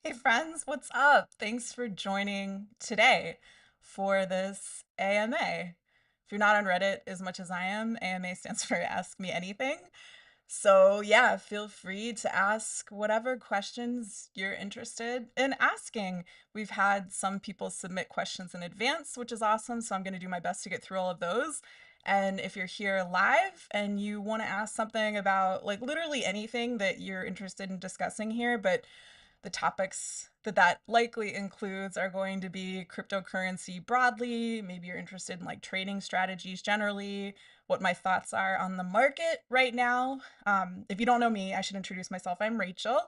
Hey friends, what's up? Thanks for joining today for this AMA. If you're not on Reddit as much as I am, AMA stands for Ask Me Anything. So, yeah, feel free to ask whatever questions you're interested in asking. We've had some people submit questions in advance, which is awesome. So, I'm going to do my best to get through all of those. And if you're here live and you want to ask something about like literally anything that you're interested in discussing here, but the topics that likely includes are going to be cryptocurrency broadly. Maybe you're interested in like trading strategies generally, what my thoughts are on the market right now. If you don't know me, I should introduce myself. I'm Rachel.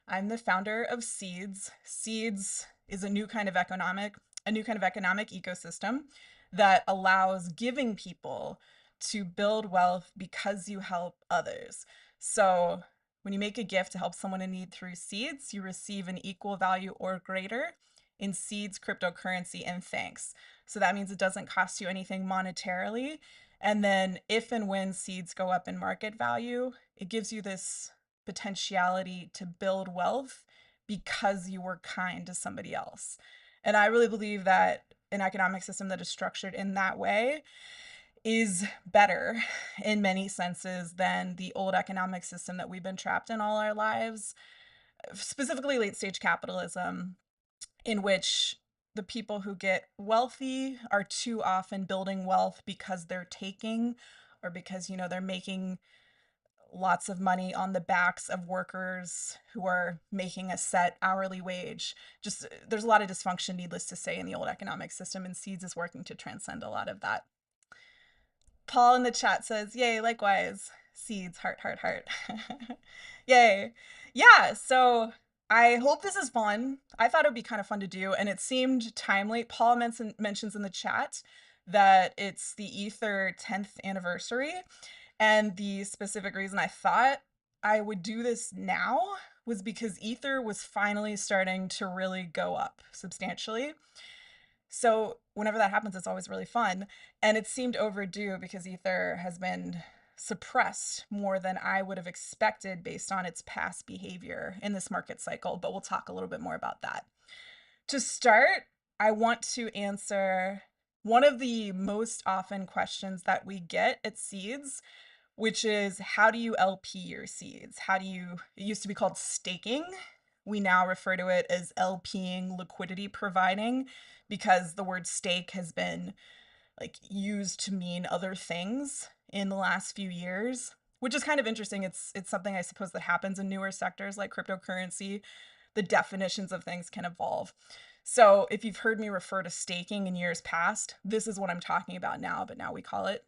I'm the founder of Seeds. Seeds is a new kind of economic ecosystem that allows giving people to build wealth because you help others. So when you make a gift to help someone in need through Seeds, you receive an equal value or greater in Seeds, cryptocurrency, and thanks. So that means it doesn't cost you anything monetarily. And then if and when Seeds go up in market value, it gives you this potentiality to build wealth because you were kind to somebody else. And I really believe that an economic system that is structured in that way is better in many senses than the old economic system that we've been trapped in all our lives, specifically late stage capitalism, in which the people who get wealthy are too often building wealth because they're taking or because, they're making lots of money on the backs of workers who are making a set hourly wage. Just there's a lot of dysfunction, needless to say, in the old economic system, and Seeds is working to transcend a lot of that. Paul in the chat says, yay, likewise. Seeds, heart, heart, heart. Yay. Yeah, so I hope this is fun. I thought it would be kind of fun to do, and it seemed timely. Paul mentions in the chat that it's the Ether 10th anniversary, and the specific reason I thought I would do this now was because Ether was finally starting to really go up substantially. So whenever that happens, it's always really fun. And it seemed overdue because Ether has been suppressed more than I would have expected based on its past behavior in this market cycle. But we'll talk a little bit more about that. To start, I want to answer one of the most often questions that we get at Seeds, which is how do you LP your seeds? It used to be called staking. We now refer to it as LPing, liquidity providing, because the word stake has been like used to mean other things in the last few years, which is kind of interesting. It's something I suppose that happens in newer sectors like cryptocurrency. The definitions of things can evolve. So if you've heard me refer to staking in years past, this is what I'm talking about now, but now we call it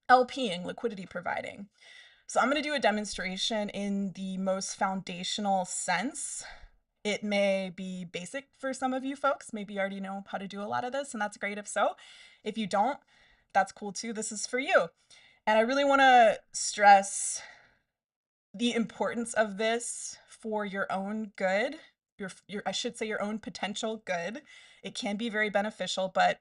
LPing, liquidity providing. So I'm going to do a demonstration in the most foundational sense. It may be basic for some of you folks. Maybe you already know how to do a lot of this, and that's great if so. If you don't, that's cool too. This is for you. And I really want to stress the importance of this for your own good, I should say your own potential good. It can be very beneficial, but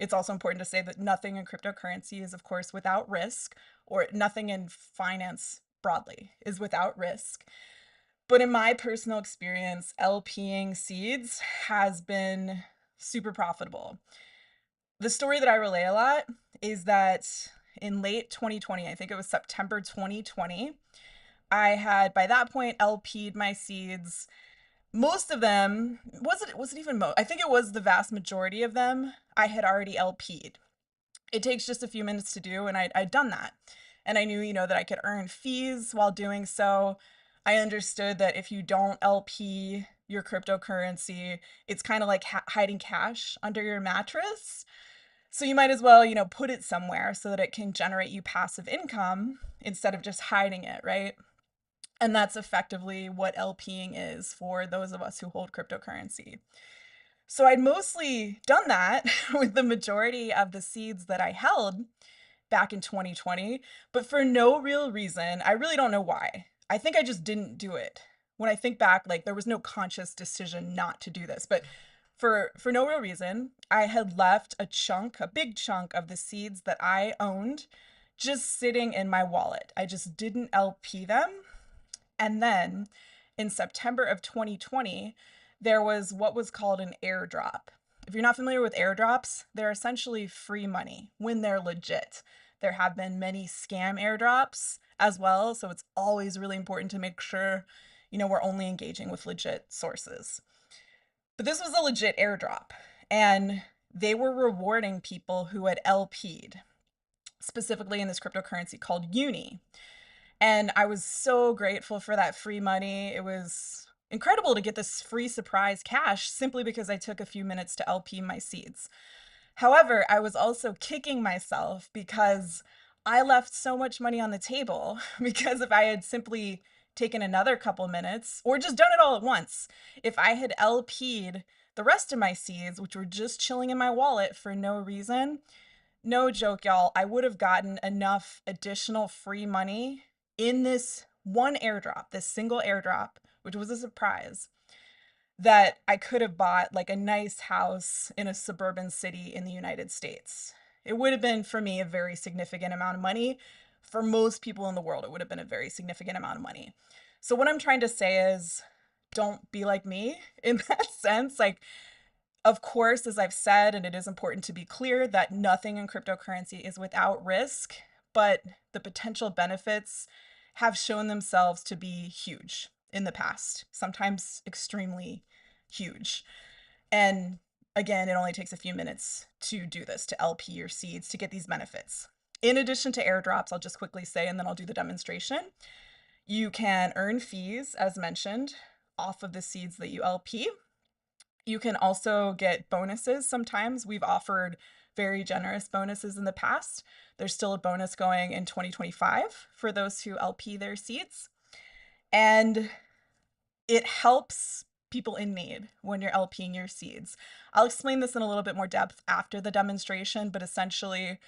it's also important to say that nothing in cryptocurrency is, of course, without risk, or nothing in finance broadly is without risk. But in my personal experience, LPing Seeds has been super profitable. The story that I relay a lot is that in late 2020, I think it was September 2020, I had by that point LP'd my seeds. Most of them, was it even most? I think it was the vast majority of them I had already LP'd. It takes just a few minutes to do, and I'd done that. And I knew, that I could earn fees while doing so. I understood that if you don't LP your cryptocurrency, it's kind of like hiding cash under your mattress. So you might as well, put it somewhere so that it can generate you passive income instead of just hiding it, right? And that's effectively what LPing is for those of us who hold cryptocurrency. So I'd mostly done that with the majority of the seeds that I held back in 2020, but for no real reason. I really don't know why. I think I just didn't do it. When I think back, like there was no conscious decision not to do this, but for no real reason, I had left a big chunk of the seeds that I owned just sitting in my wallet. I just didn't LP them. And then in September of 2020, there was what was called an airdrop. If you're not familiar with airdrops, they're essentially free money when they're legit. There have been many scam airdrops as well, so it's always really important to make sure, we're only engaging with legit sources. But this was a legit airdrop, and they were rewarding people who had LP'd, specifically in this cryptocurrency called Uni. And I was so grateful for that free money. It was incredible to get this free surprise cash simply because I took a few minutes to LP my seeds. However, I was also kicking myself because I left so much money on the table because if I had simply taken another couple minutes or just done it all at once, if I had LP'd the rest of my seeds, which were just chilling in my wallet for no reason, no joke, y'all, I would have gotten enough additional free money in this one airdrop, this single airdrop, which was a surprise, that I could have bought like a nice house in a suburban city in the United States. It would have been, for me, a very significant amount of money. For most people in the world, it would have been a very significant amount of money. So what I'm trying to say is, don't be like me in that sense. Like, of course, as I've said, and it is important to be clear that nothing in cryptocurrency is without risk, but the potential benefits have shown themselves to be huge in the past, sometimes extremely huge. And again, it only takes a few minutes to do this, to LP your seeds to get these benefits. In addition to airdrops, I'll just quickly say, and then I'll do the demonstration, you can earn fees, as mentioned, off of the seeds that you LP. You can also get bonuses sometimes. We've offered very generous bonuses in the past. There's still a bonus going in 2025 for those who LP their seeds. And it helps people in need when you're LPing your seeds. I'll explain this in a little bit more depth after the demonstration, but essentially,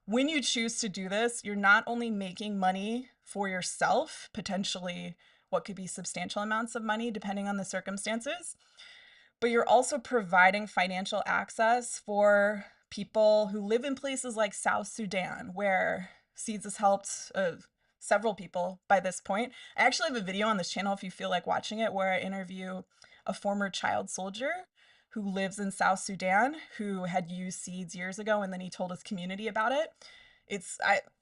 when you choose to do this, you're not only making money for yourself, potentially what could be substantial amounts of money depending on the circumstances, but you're also providing financial access for people who live in places like South Sudan, where Seeds has helped several people by this point. I actually have a video on this channel if you feel like watching it, where I interview a former child soldier who lives in South Sudan who had used Seeds years ago, and then he told his community about it.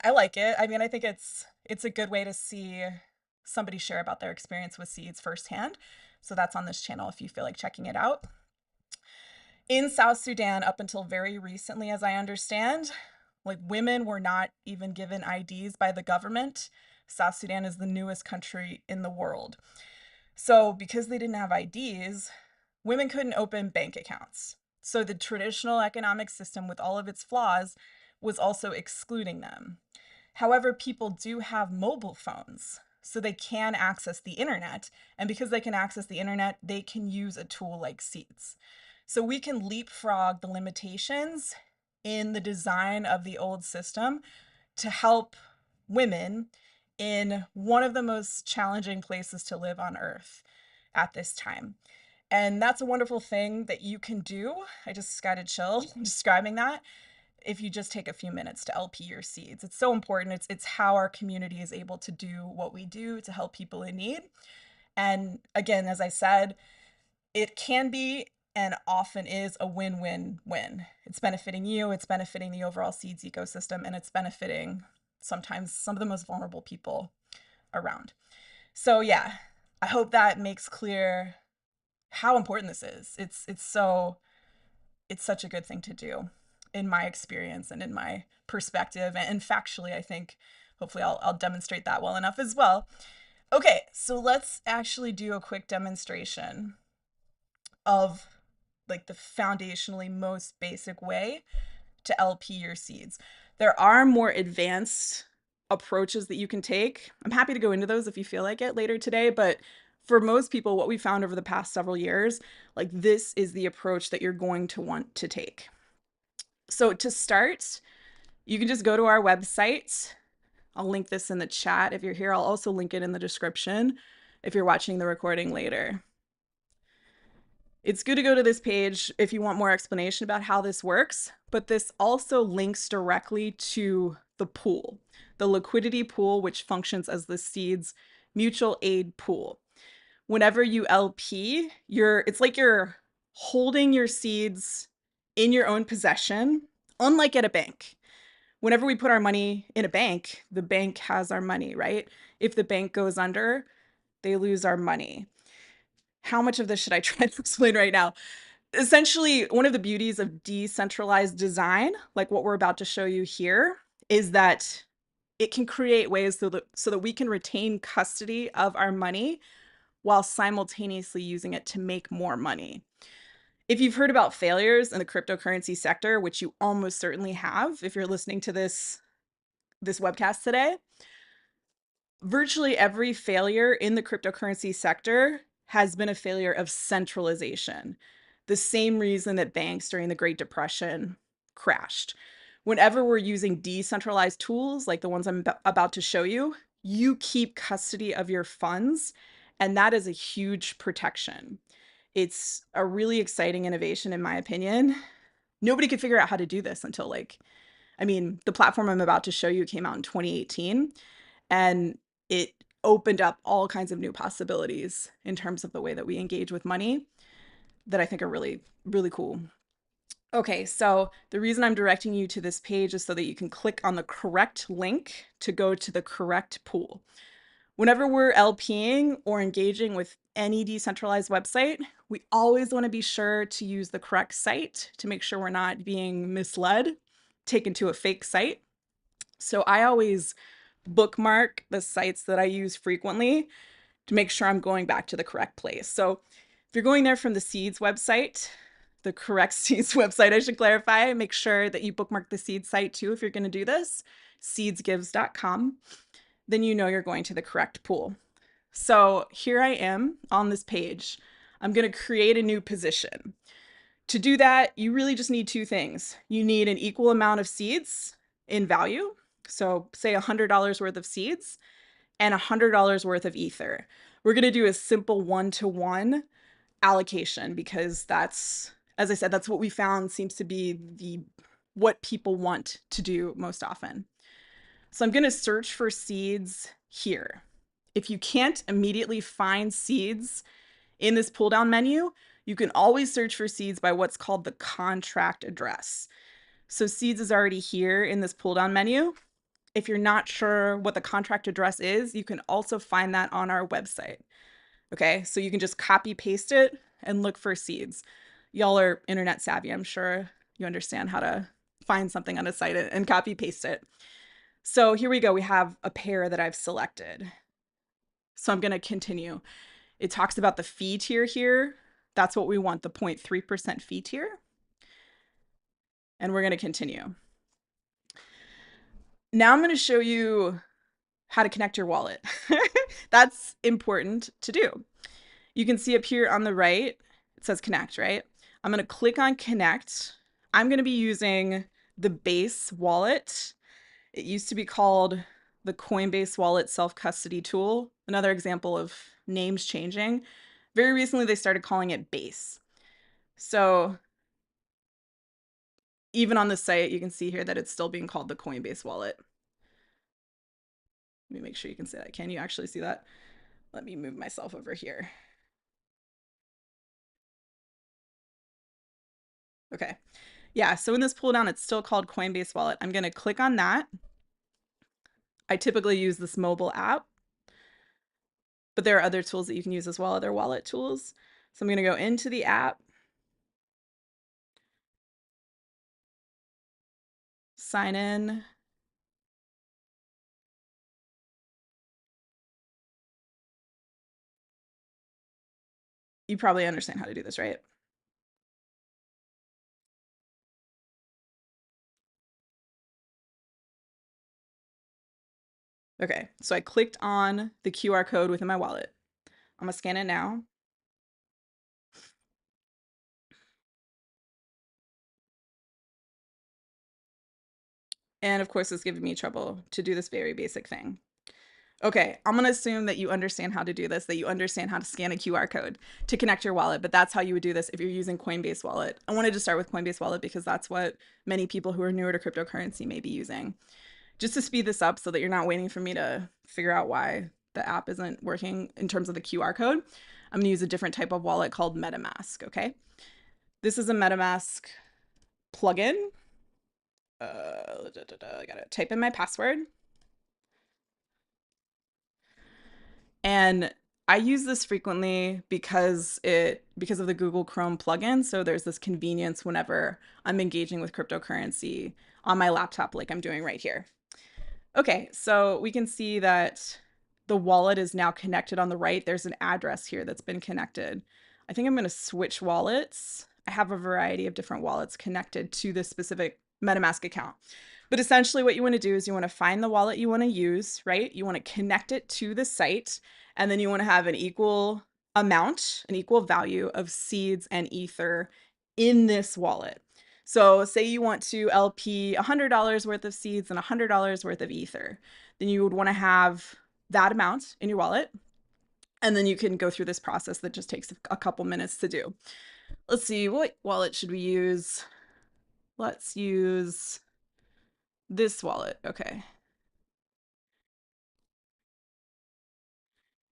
I like it. I mean, I think it's a good way to see somebody share about their experience with Seeds firsthand. So that's on this channel if you feel like checking it out. In South Sudan, up until very recently, as I understand, like, women were not even given IDs by the government. South Sudan is the newest country in the world. So because they didn't have IDs, women couldn't open bank accounts. So the traditional economic system, with all of its flaws, was also excluding them. However, people do have mobile phones, so they can access the internet. And because they can access the internet, they can use a tool like Seeds. So we can leapfrog the limitations in the design of the old system to help women in one of the most challenging places to live on Earth at this time. And that's a wonderful thing that you can do. I just got to chill describing that. If you just take a few minutes to LP your seeds, it's so important. It's how our community is able to do what we do to help people in need. And again, as I said, it can be and often is a win-win-win. It's benefiting you, it's benefiting the overall Seeds ecosystem, and it's benefiting sometimes some of the most vulnerable people around. So yeah, I hope that makes clear how important this is. It's such a good thing to do in my experience and in my perspective, and factually, I think hopefully I'll demonstrate that well enough as well. Okay, so let's actually do a quick demonstration of like the foundationally most basic way to LP your seeds. There are more advanced approaches that you can take. I'm happy to go into those if you feel like it later today, but for most people, what we found over the past several years, like, this is the approach that you're going to want to take. So to start, you can just go to our website. I'll link this in the chat if you're here. I'll also link it in the description if you're watching the recording later. It's good to go to this page if you want more explanation about how this works, but this also links directly to the pool, the liquidity pool, which functions as the Seeds mutual aid pool. whenever you LP, it's like you're holding your seeds in your own possession, unlike at a bank. Whenever we put our money in a bank, the bank has our money, right? If the bank goes under, they lose our money. How much of this should I try to explain right now? Essentially, one of the beauties of decentralized design, like what we're about to show you here, is that it can create ways so that we can retain custody of our money while simultaneously using it to make more money. If you've heard about failures in the cryptocurrency sector, which you almost certainly have if you're listening to this webcast today, virtually every failure in the cryptocurrency sector has been a failure of centralization. The same reason that banks during the Great Depression crashed. Whenever we're using decentralized tools like the ones I'm about to show you, you keep custody of your funds, and that is a huge protection. It's a really exciting innovation, in my opinion. Nobody could figure out how to do this until the platform I'm about to show you came out in 2018, and it opened up all kinds of new possibilities in terms of the way that we engage with money that I think are really, really cool. Okay, so the reason I'm directing you to this page is so that you can click on the correct link to go to the correct pool. Whenever we're LPing or engaging with any decentralized website, we always want to be sure to use the correct site to make sure we're not being misled, taken to a fake site. So I always bookmark the sites that I use frequently to make sure I'm going back to the correct place. So if you're going there from the Seeds website, the correct Seeds website, I should clarify, make sure that you bookmark the Seeds site too if you're going to do this, seedsgives.com. Then you know you're going to the correct pool. So here I am on this page. I'm going to create a new position. To do that, you really just need two things. You need an equal amount of seeds in value. So say $100 worth of seeds and $100 worth of ether. We're going to do a simple one-to-one allocation because that's, as I said, that's what we found seems to be what people want to do most often. So I'm going to search for seeds here. If you can't immediately find seeds in this pull down menu, you can always search for seeds by what's called the contract address. So seeds is already here in this pull down menu. If you're not sure what the contract address is, you can also find that on our website. Okay, so you can just copy paste it and look for seeds. Y'all are internet savvy. I'm sure you understand how to find something on a site and copy paste it. So here we go. We have a pair that I've selected. So I'm going to continue. It talks about the fee tier here. That's what we want, the 0.3% fee tier. And we're going to continue. Now I'm going to show you how to connect your wallet. That's important to do. You can see up here on the right, it says connect, right? I'm going to click on connect. I'm going to be using the Base wallet. It used to be called the Coinbase Wallet Self-Custody Tool. Another example of names changing. Very recently, they started calling it Base. So even on the site, you can see here that it's still being called the Coinbase Wallet. Let me make sure you can see that. Can you actually see that? Let me move myself over here. Okay. Yeah, so in this pull down, it's still called Coinbase Wallet. I'm going to click on that. I typically use this mobile app, but there are other tools that you can use as well, other wallet tools. So I'm going to go into the app, sign in. You probably understand how to do this, right? Okay, so I clicked on the QR code within my wallet. I'm gonna scan it now. And of course, it's giving me trouble to do this very basic thing. Okay, I'm gonna assume that you understand how to do this, that you understand how to scan a QR code to connect your wallet, but that's how you would do this if you're using Coinbase Wallet. I wanted to start with Coinbase Wallet because that's what many people who are newer to cryptocurrency may be using. Just to speed this up so that you're not waiting for me to figure out why the app isn't working in terms of the QR code, I'm going to use a different type of wallet called MetaMask, okay? This is a MetaMask plugin. I got to type in my password. And I use this frequently because of the Google Chrome plugin. So there's this convenience whenever I'm engaging with cryptocurrency on my laptop, like I'm doing right here. Okay, so we can see that the wallet is now connected on the right. There's an address here that's been connected. I think I'm going to switch wallets. I have a variety of different wallets connected to this specific MetaMask account. But essentially what you want to do is you want to find the wallet you want to use, right? You want to connect it to the site, and then you want to have an equal amount, an equal value of seeds and ether in this wallet. So say you want to LP $100 worth of seeds and $100 worth of ether. Then you would want to have that amount in your wallet. And then you can go through this process that just takes a couple minutes to do. Let's see, what wallet should we use? Let's use this wallet. Okay.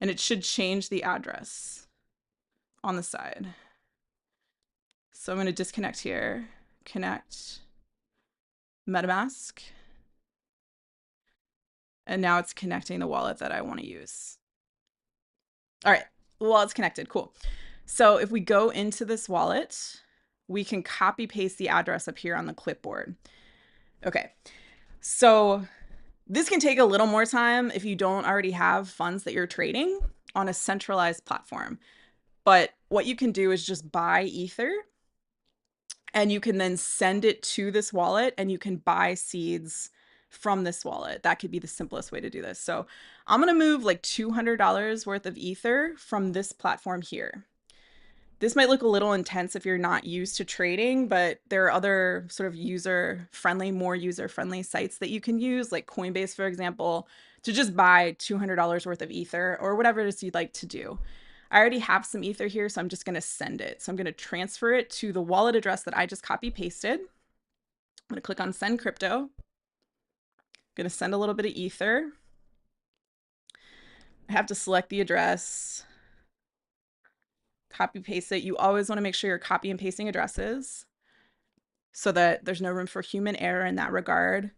And it should change the address on the side. So I'm going to disconnect here, connect MetaMask. And now it's connecting the wallet that I want to use. All right, the wallet's connected, cool. So if we go into this wallet, we can copy paste the address up here on the clipboard. Okay, so this can take a little more time if you don't already have funds that you're trading on a centralized platform. But what you can do is just buy Ether, and you can then send it to this wallet, and you can buy seeds from this wallet. That could be the simplest way to do this. So I'm going to move like $200 worth of Ether from this platform here. This might look a little intense if you're not used to trading, but there are other sort of more user-friendly sites that you can use, like Coinbase, for example, to just buy $200 worth of Ether or whatever it is you'd like to do. I already have some Ether here, so I'm just going to send it. So I'm going to transfer it to the wallet address that I just copy-pasted. I'm going to click on Send Crypto. I'm going to send a little bit of Ether. I have to select the address, copy paste it. You always want to make sure you're copy and pasting addresses so that there's no room for human error in that regard.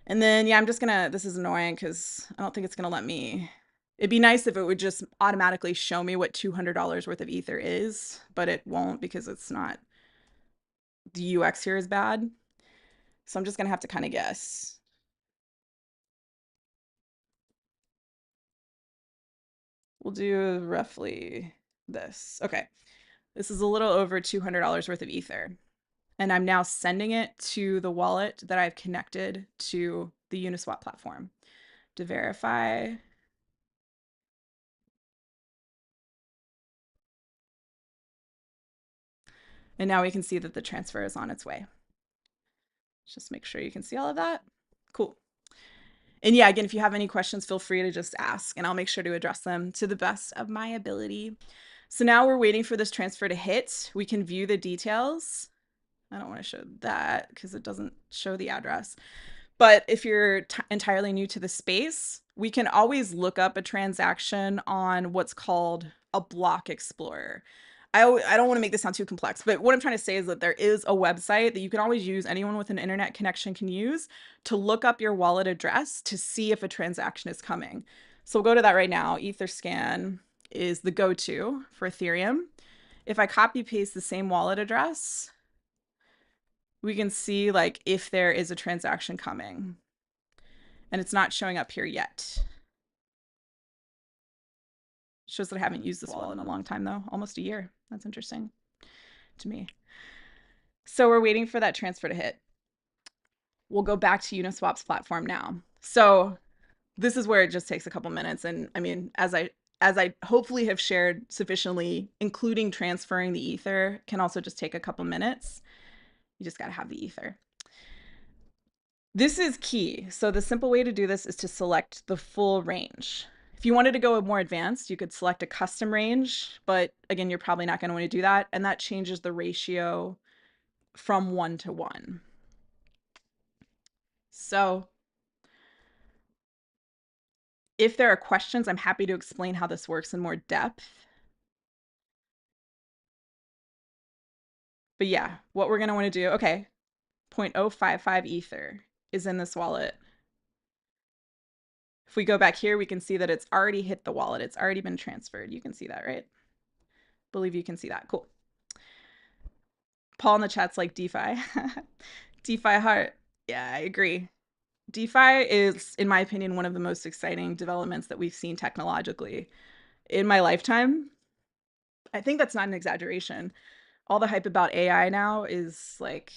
And then, yeah, this is annoying because I don't think it's gonna let me. It'd be nice if it would just automatically show me what $200 worth of Ether is, but it won't because it's not, the UX here is bad. So I'm just gonna have to kind of guess. We'll do roughly this. Okay, this is a little over $200 worth of Ether. And I'm now sending it to the wallet that I've connected to the Uniswap platform. To verify. And now we can see that the transfer is on its way. Just make sure you can see all of that. Cool. And yeah, again, if you have any questions, feel free to just ask and I'll make sure to address them to the best of my ability. So now we're waiting for this transfer to hit. We can view the details. I don't want to show that because it doesn't show the address. But if you're entirely new to the space, we can always look up a transaction on what's called a block explorer. I don't want to make this sound too complex, but what I'm trying to say is that there is a website that you can always use, anyone with an internet connection can use, to look up your wallet address to see if a transaction is coming. So we'll go to that right now. Etherscan is the go-to for Ethereum. If I copy paste the same wallet address, we can see like if there is a transaction coming. And it's not showing up here yet. Shows that I haven't used this wallet in a long time though, almost a year. That's interesting to me. So we're waiting for that transfer to hit. We'll go back to Uniswap's platform now. So this is where it just takes a couple minutes. And I mean, as I hopefully have shared sufficiently, including transferring the Ether can also just take a couple minutes. You just got to have the Ether. This is key. So the simple way to do this is to select the full range. If you wanted to go more advanced, you could select a custom range, but again, you're probably not going to want to do that. And that changes the ratio from 1 to 1. So if there are questions, I'm happy to explain how this works in more depth. But yeah, what we're going to want to do, okay, 0.055 ether is in this wallet. If we go back here, we can see that it's already hit the wallet. It's already been transferred. You can see that, right? Believe you can see that. Cool. Paul in the chat's like DeFi. DeFi heart. Yeah, I agree. DeFi is, in my opinion, one of the most exciting developments that we've seen technologically in my lifetime. I think that's not an exaggeration. All the hype about AI now is like,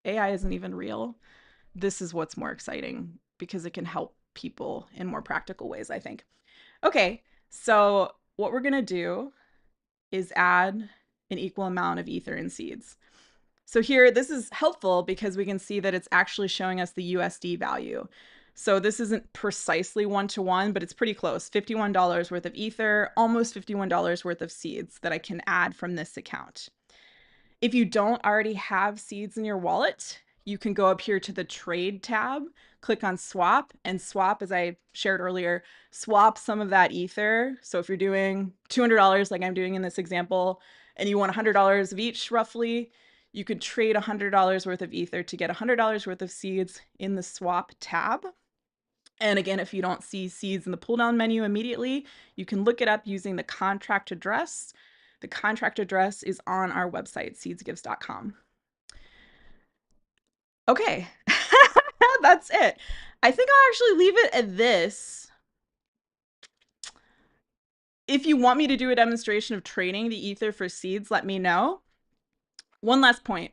AI isn't even real. This is what's more exciting because it can help people in more practical ways, I think. Okay, so what we're going to do is add an equal amount of ether and seeds. So here, this is helpful because we can see that it's actually showing us the USD value. So this isn't precisely one-to-one, but it's pretty close. $51 worth of ether, almost $51 worth of seeds that I can add from this account. If you don't already have seeds in your wallet, you can go up here to the trade tab, click on swap, and swap, as I shared earlier, swap some of that ether. So if you're doing $200 like I'm doing in this example, and you want $100 of each roughly, you could trade $100 worth of ether to get $100 worth of seeds in the swap tab. And again, if you don't see seeds in the pull down menu immediately, you can look it up using the contract address. The contract address is on our website, seedsgives.com. Okay, that's it. I think I'll actually leave it at this. If you want me to do a demonstration of trading the ether for seeds, let me know. One last point.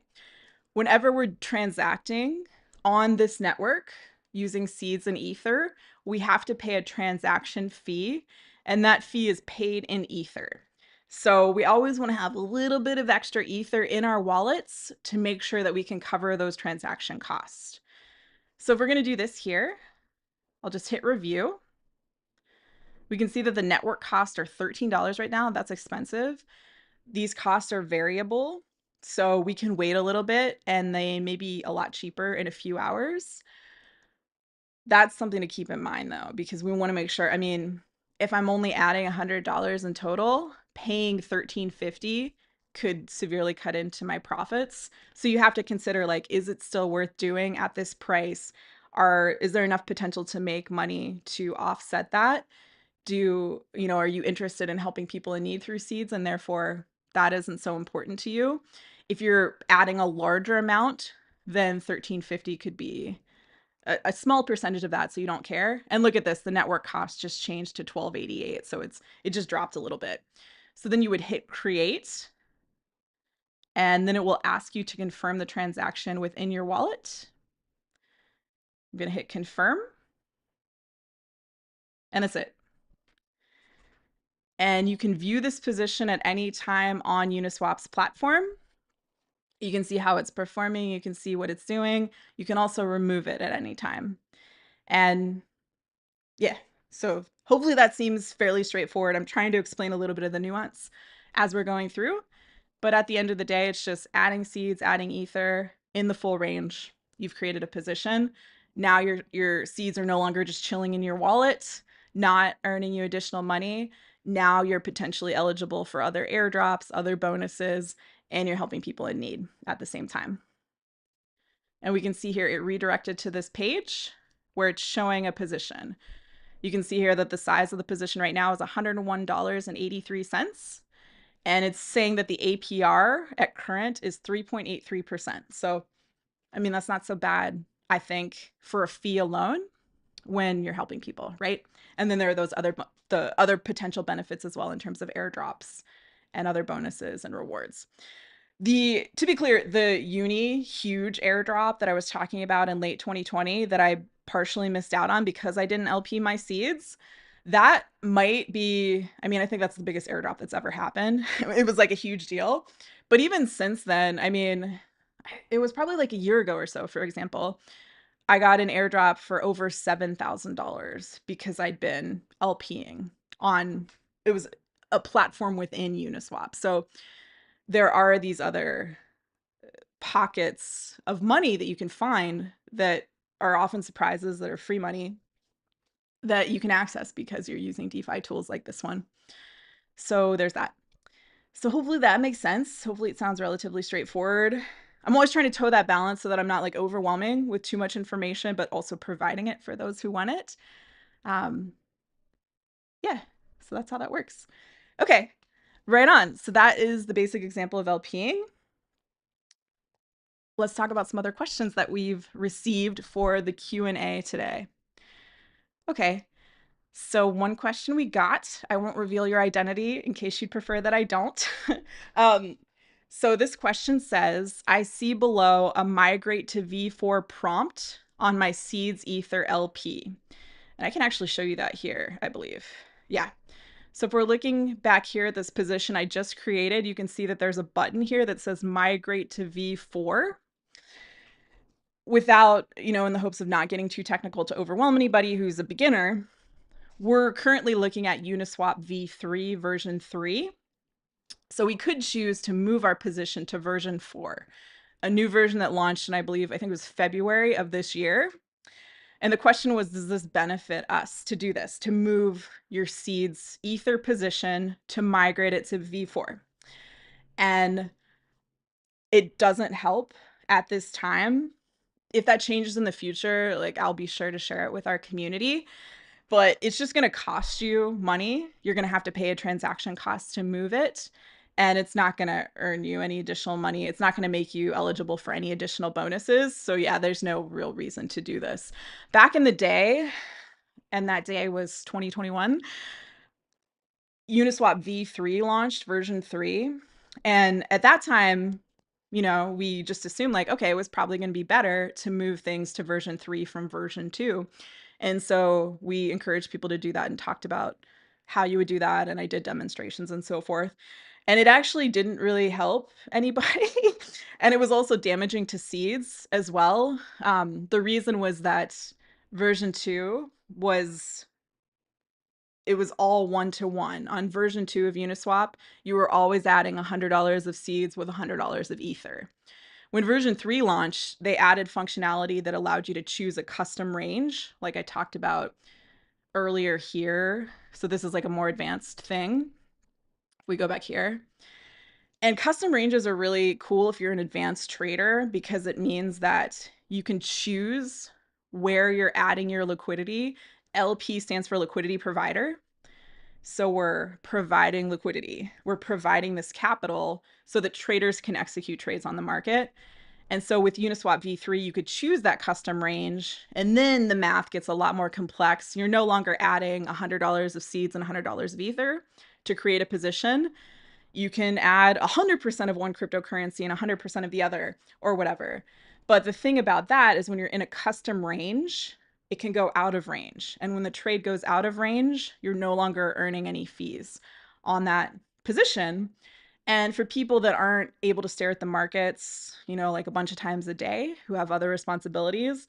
Whenever we're transacting on this network using seeds and ether, we have to pay a transaction fee, and that fee is paid in ether. So we always want to have a little bit of extra ether in our wallets to make sure that we can cover those transaction costs. So if we're going to do this here, I'll just hit review. We can see that the network costs are $13 right now. That's expensive. These costs are variable, so we can wait a little bit and they may be a lot cheaper in a few hours. That's something to keep in mind though, because we want to make sure, I mean, if I'm only adding $100 in total, paying $13.50 could severely cut into my profits. So you have to consider, like, is it still worth doing at this price? Is there enough potential to make money to offset that? Are you interested in helping people in need through seeds and therefore that isn't so important to you? If you're adding a larger amount, then $13.50 could be a small percentage of that, so you don't care. And look at this, the network cost just changed to $12.88, so it just dropped a little bit. So then you would hit create, and then it will ask you to confirm the transaction within your wallet. I'm gonna hit confirm, and that's it. And you can view this position at any time on Uniswap's platform. You can see how it's performing. You can see what it's doing. You can also remove it at any time. And yeah, so hopefully that seems fairly straightforward. I'm trying to explain a little bit of the nuance as we're going through. But at the end of the day, it's just adding seeds, adding ether in the full range. You've created a position. Now your seeds are no longer just chilling in your wallet, not earning you additional money. Now you're potentially eligible for other airdrops, other bonuses, and you're helping people in need at the same time. And we can see here it redirected to this page where it's showing a position. You can see here that the size of the position right now is $101.83. And it's saying that the APR at current is 3.83%. So, I mean, that's not so bad, I think, for a fee alone when you're helping people, right? And then there are the other potential benefits as well in terms of airdrops and other bonuses and rewards. To be clear, the uni huge airdrop that I was talking about in late 2020 that I partially missed out on because I didn't LP my seeds, that might be, I mean, I think that's the biggest airdrop that's ever happened. It was like a huge deal. But even since then, I mean, it was probably like a year ago or so, for example, I got an airdrop for over $7,000 because I'd been LPing on, it was a platform within Uniswap. So there are these other pockets of money that you can find that are often surprises, that are free money that you can access because you're using DeFi tools like this one. So there's that. So hopefully that makes sense. Hopefully it sounds relatively straightforward. I'm always trying to toe that balance so that I'm not like overwhelming with too much information, but also providing it for those who want it. Um, yeah, so that's how that works. Okay, right on. So that is the basic example of LPing. Let's talk about some other questions that we've received for the Q&A today. Okay, so one question we got, I won't reveal your identity in case you'd prefer that I don't. um, so this question says, I see below a migrate to V4 prompt on my Seeds Ether LP. And I can actually show you that here, I believe. Yeah. So if we're looking back here at this position I just created, you can see that there's a button here that says migrate to V4. Without, in the hopes of not getting too technical to overwhelm anybody who's a beginner, we're currently looking at Uniswap v3 version 3. So we could choose to move our position to version 4, a new version that launched in, I think it was February of this year. And the question was, does this benefit us to do this, to move your seeds Ether position to migrate it to v4? And it doesn't help at this time. If that changes in the future, like I'll be sure to share it with our community. But it's just going to cost you money. You're going to have to pay a transaction cost to move it. And it's not going to earn you any additional money. It's not going to make you eligible for any additional bonuses. So yeah, there's no real reason to do this. Back in the day, and that day was 2021, Uniswap v3 launched, version 3. And at that time, we just assumed like, okay, it was probably going to be better to move things to version 3 from version 2. And so we encouraged people to do that and talked about how you would do that. And I did demonstrations and so forth. And it actually didn't really help anybody. And it was also damaging to seeds as well. The reason was that version 2 was it was all one-to-one. On version 2 of Uniswap, you were always adding $100 of seeds with $100 of Ether. When version 3 launched, they added functionality that allowed you to choose a custom range, like I talked about earlier here. So this is like a more advanced thing. We go back here. And custom ranges are really cool if you're an advanced trader because it means that you can choose where you're adding your liquidity. LP stands for liquidity provider. So we're providing liquidity. We're providing this capital so that traders can execute trades on the market. And so with Uniswap v3, you could choose that custom range, and then the math gets a lot more complex. You're no longer adding $100 of seeds and $100 of Ether to create a position. You can add 100% of one cryptocurrency and 100% of the other, or whatever. But the thing about that is when you're in a custom range, it can go out of range. And when the trade goes out of range, you're no longer earning any fees on that position. And for people that aren't able to stare at the markets, like a bunch of times a day, who have other responsibilities,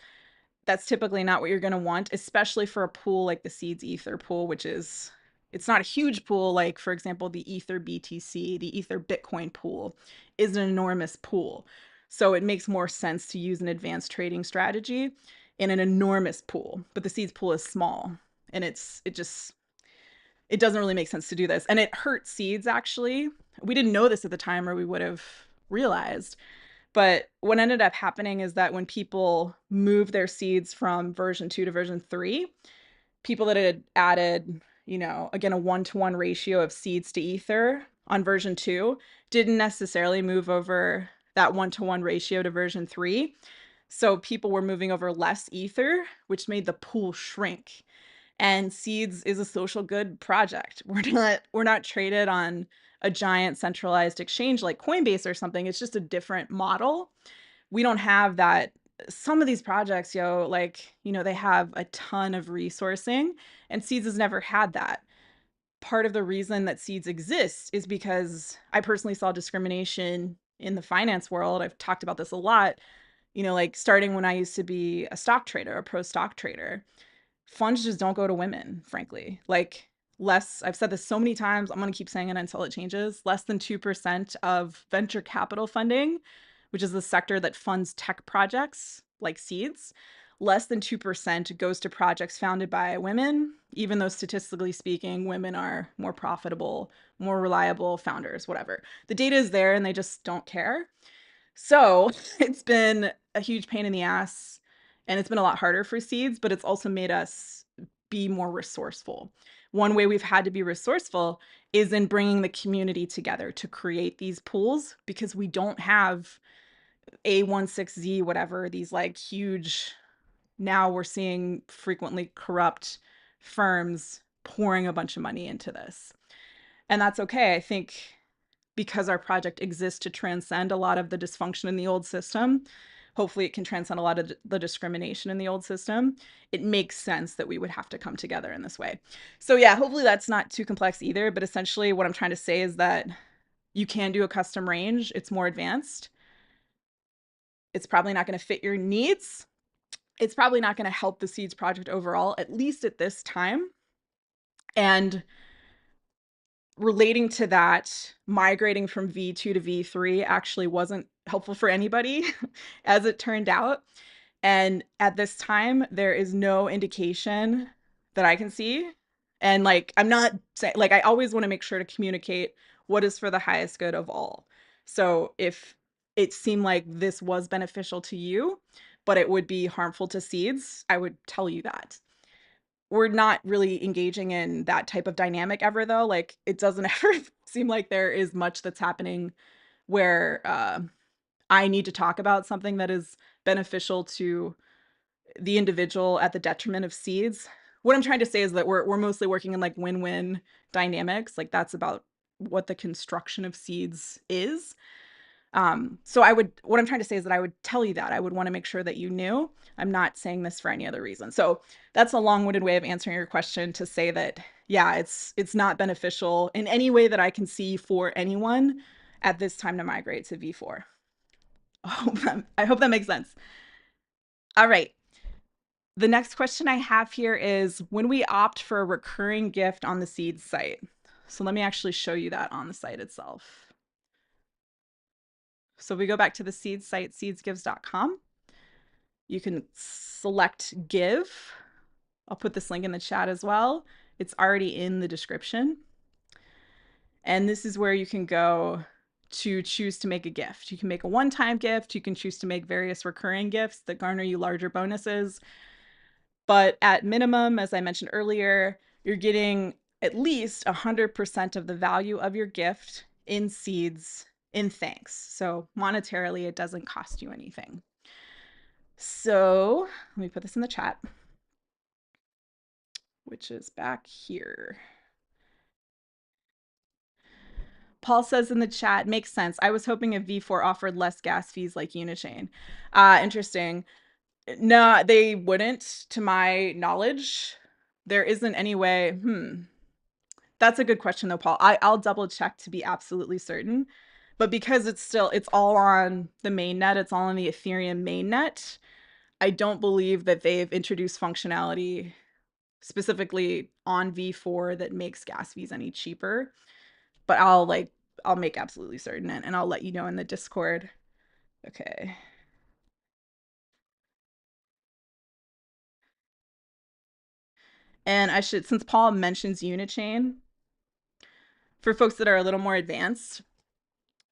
that's typically not what you're going to want, especially for a pool like the Seeds Ether pool, which is, it's not a huge pool. Like, for example, the Ether BTC, the Ether Bitcoin pool is an enormous pool. So it makes more sense to use an advanced trading strategy in an enormous pool. But the Seeds pool is small, and it doesn't really make sense to do this. And it hurts seeds, actually. We didn't know this at the time, or we would have realized. But what ended up happening is that when people moved their seeds from version 2 to version 3, people that had added, again, a 1-to-1 ratio of seeds to Ether on version 2 didn't necessarily move over that 1-to-1 ratio to version 3. So people were moving over less Ether, which made the pool shrink. And Seeds is a social good project. We're not traded on a giant centralized exchange like Coinbase or something. It's just a different model. We don't have that. Some of these projects, they have a ton of resourcing, and Seeds has never had that. Part of the reason that Seeds exists is because I personally saw discrimination in the finance world. I've talked about this a lot, like starting when I used to be a stock trader, a pro stock trader. Funds just don't go to women, frankly. Like I've said this so many times, I'm going to keep saying it until it changes. Less than 2% of venture capital funding, which is the sector that funds tech projects like Seeds, less than 2% goes to projects founded by women, even though statistically speaking, women are more profitable, more reliable founders, whatever. The data is there and they just don't care. So it's been a huge pain in the ass, and it's been a lot harder for seeds, but it's also made us be more resourceful. One way we've had to be resourceful is in bringing the community together to create these pools, because we don't have A16Z, whatever, these like huge, now we're seeing frequently corrupt firms pouring a bunch of money into this. And that's okay. I think because our project exists to transcend a lot of the dysfunction in the old system, hopefully it can transcend a lot of the discrimination in the old system. It makes sense that we would have to come together in this way. So yeah, hopefully that's not too complex either. But essentially what I'm trying to say is that you can do a custom range. It's more advanced. It's probably not going to fit your needs. It's probably not going to help the seeds project overall, at least at this time. And relating to that, migrating from V2 to V3 actually wasn't helpful for anybody, as it turned out. And at this time, there is no indication that I can see. And like, I'm not saying, like, I always want to make sure to communicate what is for the highest good of all. So if it seemed like this was beneficial to you, but it would be harmful to seeds, I would tell you that. We're not really engaging in that type of dynamic ever, though. Like, it doesn't ever seem like there is much that's happening where I need to talk about something that is beneficial to the individual at the detriment of seeds. What I'm trying to say is that we're mostly working in like win-win dynamics. Like, that's about what the construction of seeds is. So what I'm trying to say is that I would tell you that. I would want to make sure that you knew. I'm not saying this for any other reason. So that's a long-winded way of answering your question, to say that, yeah, it's not beneficial in any way that I can see for anyone at this time to migrate to V4. I hope that makes sense. All right. The next question I have here is, when we opt for a recurring gift on the Seeds site. So let me actually show you that on the site itself. So we go back to the Seeds site, seedsgives.com. You can select give. I'll put this link in the chat as well. It's already in the description. And this is where you can go to choose to make a gift. You can make a one-time gift. You can choose to make various recurring gifts that garner you larger bonuses. But at minimum, as I mentioned earlier, you're getting at least 100% of the value of your gift in seeds in thanks. So monetarily, it doesn't cost you anything. So let me put this in the chat, which is back here. Paul says in the chat, makes sense. I was hoping if V4 offered less gas fees like Unichain. Interesting. No, they wouldn't, to my knowledge. There isn't any way. That's a good question though, Paul. I'll double check to be absolutely certain. But because it's all on the mainnet, it's all on the Ethereum mainnet, I don't believe that they've introduced functionality specifically on V4 that makes gas fees any cheaper. But I'll make absolutely certain, and I'll let you know in the Discord. Okay. And I should, since Paul mentions Unichain, for folks that are a little more advanced,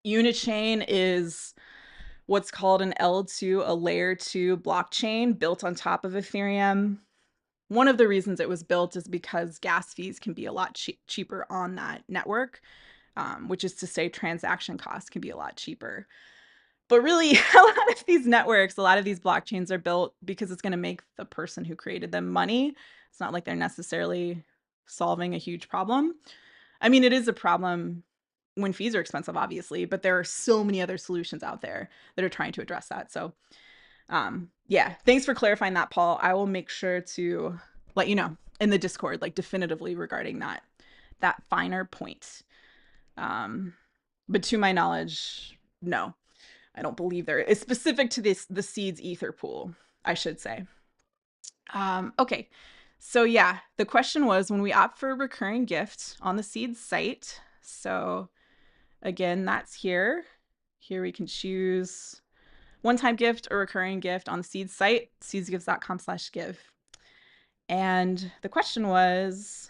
Unichain is what's called an L2, a layer 2 blockchain built on top of Ethereum. One of the reasons it was built is because gas fees can be a lot cheaper on that network, which is to say transaction costs can be a lot cheaper. But really, a lot of these networks, a lot of these blockchains are built because it's going to make the person who created them money. It's not like they're necessarily solving a huge problem. I mean, it is a problem when fees are expensive, obviously, but there are so many other solutions out there that are trying to address that. So yeah, thanks for clarifying that, Paul. I will make sure to let you know in the Discord, like definitively regarding that finer point. But to my knowledge, no, I don't believe there is specific to the seeds ether pool, I should say. Okay, so yeah, the question was, when we opt for a recurring gift on the seeds site. So again, that's here. Here we can choose one-time gift or recurring gift on the Seeds site, seedsgives.com/give. And the question was,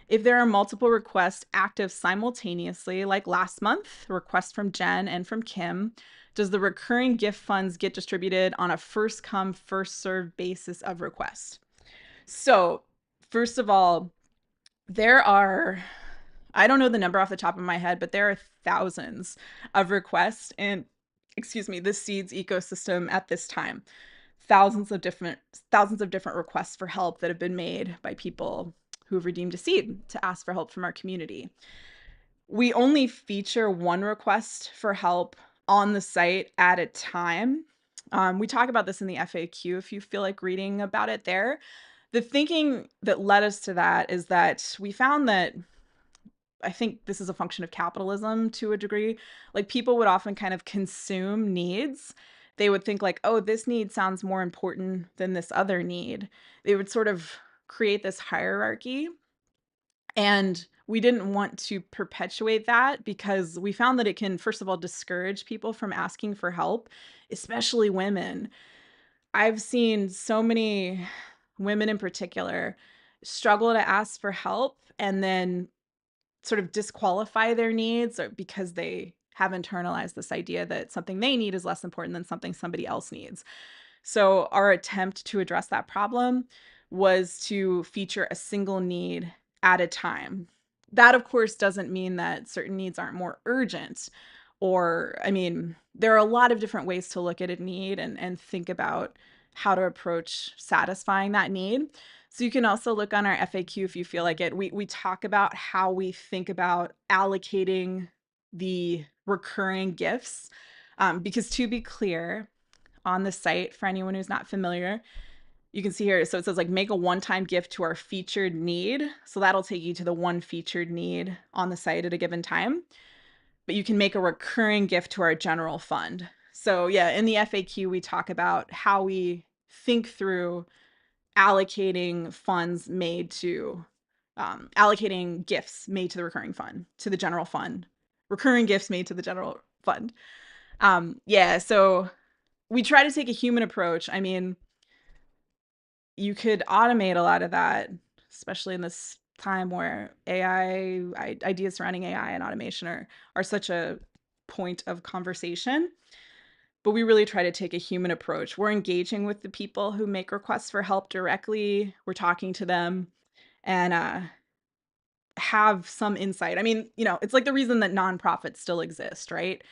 if there are multiple requests active simultaneously, like last month, requests from Jen and from Kim, does the recurring gift funds get distributed on a first come, first served basis of requests? So, first of all, there are, I don't know the number off the top of my head, but there are thousands of requests in, excuse me, the Seeds ecosystem at this time. Thousands of different requests for help that have been made by people who have redeemed a seed to ask for help from our community. We only feature one request for help on the site at a time. We talk about this in the FAQ if you feel like reading about it there. The thinking that led us to that is that we found that, I think this is a function of capitalism to a degree. Like, people would often kind of consume needs. They would think like, oh, this need sounds more important than this other need. They would sort of create this hierarchy. And we didn't want to perpetuate that because we found that it can, first of all, discourage people from asking for help, especially women. I've seen so many women in particular struggle to ask for help and then sort of disqualify their needs, or because they have internalized this idea that something they need is less important than something somebody else needs. So our attempt to address that problem was to feature a single need at a time. That, of course, doesn't mean that certain needs aren't more urgent. Or, I mean, there are a lot of different ways to look at a need and think about how to approach satisfying that need. So you can also look on our FAQ if you feel like it. We talk about how we think about allocating the recurring gifts. Because, to be clear, on the site, for anyone who's not familiar, you can see here, so it says like make a one-time gift to our featured need. So that'll take you to the one featured need on the site at a given time. But you can make a recurring gift to our general fund. So yeah, in the FAQ, we talk about how we think through allocating funds made to, allocating gifts made to the recurring fund, to the general fund, recurring gifts made to the general fund. Yeah, so we try to take a human approach. I mean, you could automate a lot of that, especially in this time where ideas surrounding AI and automation are such a point of conversation. But we really try to take a human approach. We're engaging with the people who make requests for help directly. We're talking to them and have some insight. I mean, it's like the reason that nonprofits still exist, right?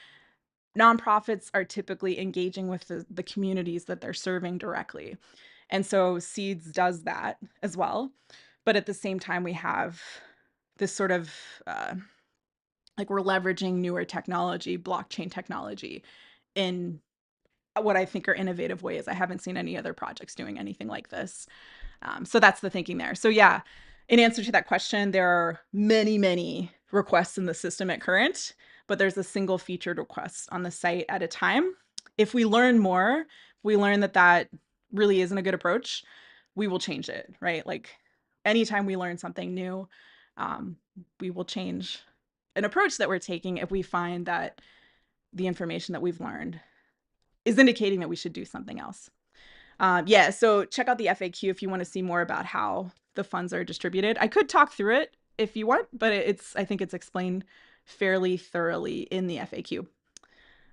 Nonprofits are typically engaging with the communities that they're serving directly. And so Seeds does that as well. But at the same time, we have this sort of like, we're leveraging newer technology, blockchain technology, in what I think are innovative ways. I haven't seen any other projects doing anything like this. So that's the thinking there. So yeah, in answer to that question, there are many, many requests in the system at current, but there's a single featured request on the site at a time. If we learn more, if we learn that that really isn't a good approach, we will change it, right? Like, anytime we learn something new, we will change an approach that we're taking if we find that the information that we've learned is indicating that we should do something else. Yeah, so check out the FAQ if you want to see more about how the funds are distributed. I could talk through it if you want, but I think it's explained fairly thoroughly in the FAQ.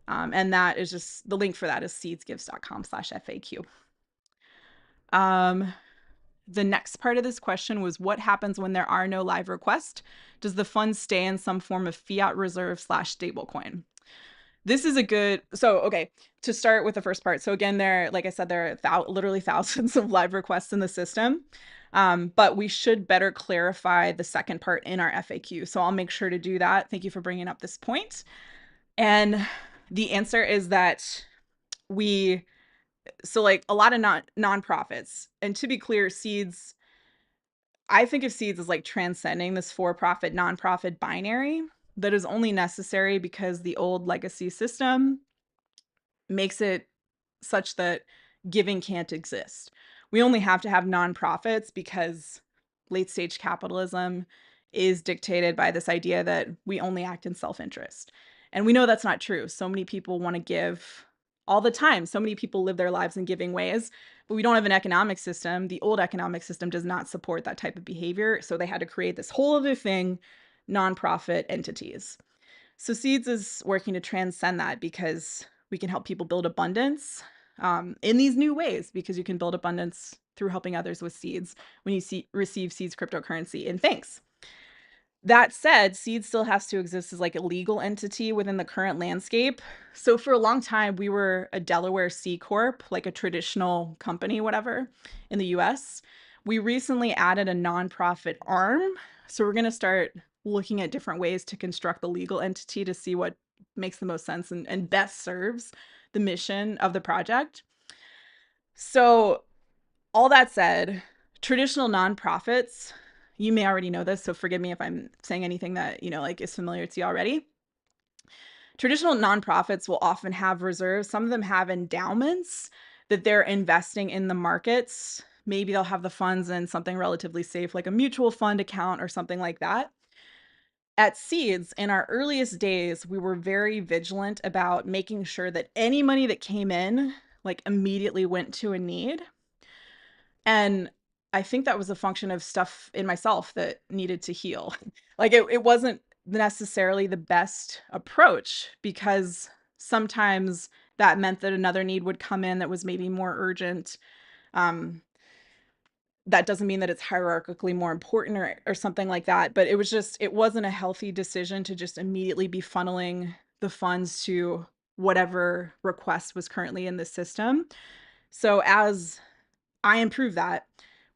And that is just, the link for that is seedsgives.com/FAQ. The next part of this question was, what happens when there are no live requests? Does the fund stay in some form of fiat reserve/stablecoin? This is a good, so okay, to start with the first part. So again, like I said, there are literally thousands of live requests in the system, but we should better clarify the second part in our FAQ. So I'll make sure to do that. Thank you for bringing up this point. And the answer is that so like a lot of nonprofits, and to be clear, Seeds, I think of Seeds as like transcending this for-profit, nonprofit binary that is only necessary because the old legacy system makes it such that giving can't exist. We only have to have nonprofits because late stage capitalism is dictated by this idea that we only act in self-interest. And we know that's not true. So many people want to give all the time. So many people live their lives in giving ways, but we don't have an economic system. The old economic system does not support that type of behavior. So they had to create this whole other thing, nonprofit entities. So Seeds is working to transcend that because we can help people build abundance in these new ways, because you can build abundance through helping others with seeds when you receive Seeds cryptocurrency in thanks. That said, Seed still has to exist as like a legal entity within the current landscape. So for a long time, we were a Delaware C Corp, like a traditional company, whatever, in the US. We recently added a nonprofit arm. So we're going to start looking at different ways to construct the legal entity to see what makes the most sense and best serves the mission of the project. So all that said, traditional nonprofits, you may already know this, so forgive me if I'm saying anything that, like is familiar to you already. Traditional nonprofits will often have reserves. Some of them have endowments that they're investing in the markets. Maybe they'll have the funds in something relatively safe, like a mutual fund account or something like that. At Seeds, in our earliest days, we were very vigilant about making sure that any money that came in, like immediately went to a need. And I think that was a function of stuff in myself that needed to heal. Like it wasn't necessarily the best approach, because sometimes that meant that another need would come in that was maybe more urgent. Um, that doesn't mean that it's hierarchically more important or something like that, but it wasn't a healthy decision to just immediately be funneling the funds to whatever request was currently in the system. So as I improved that,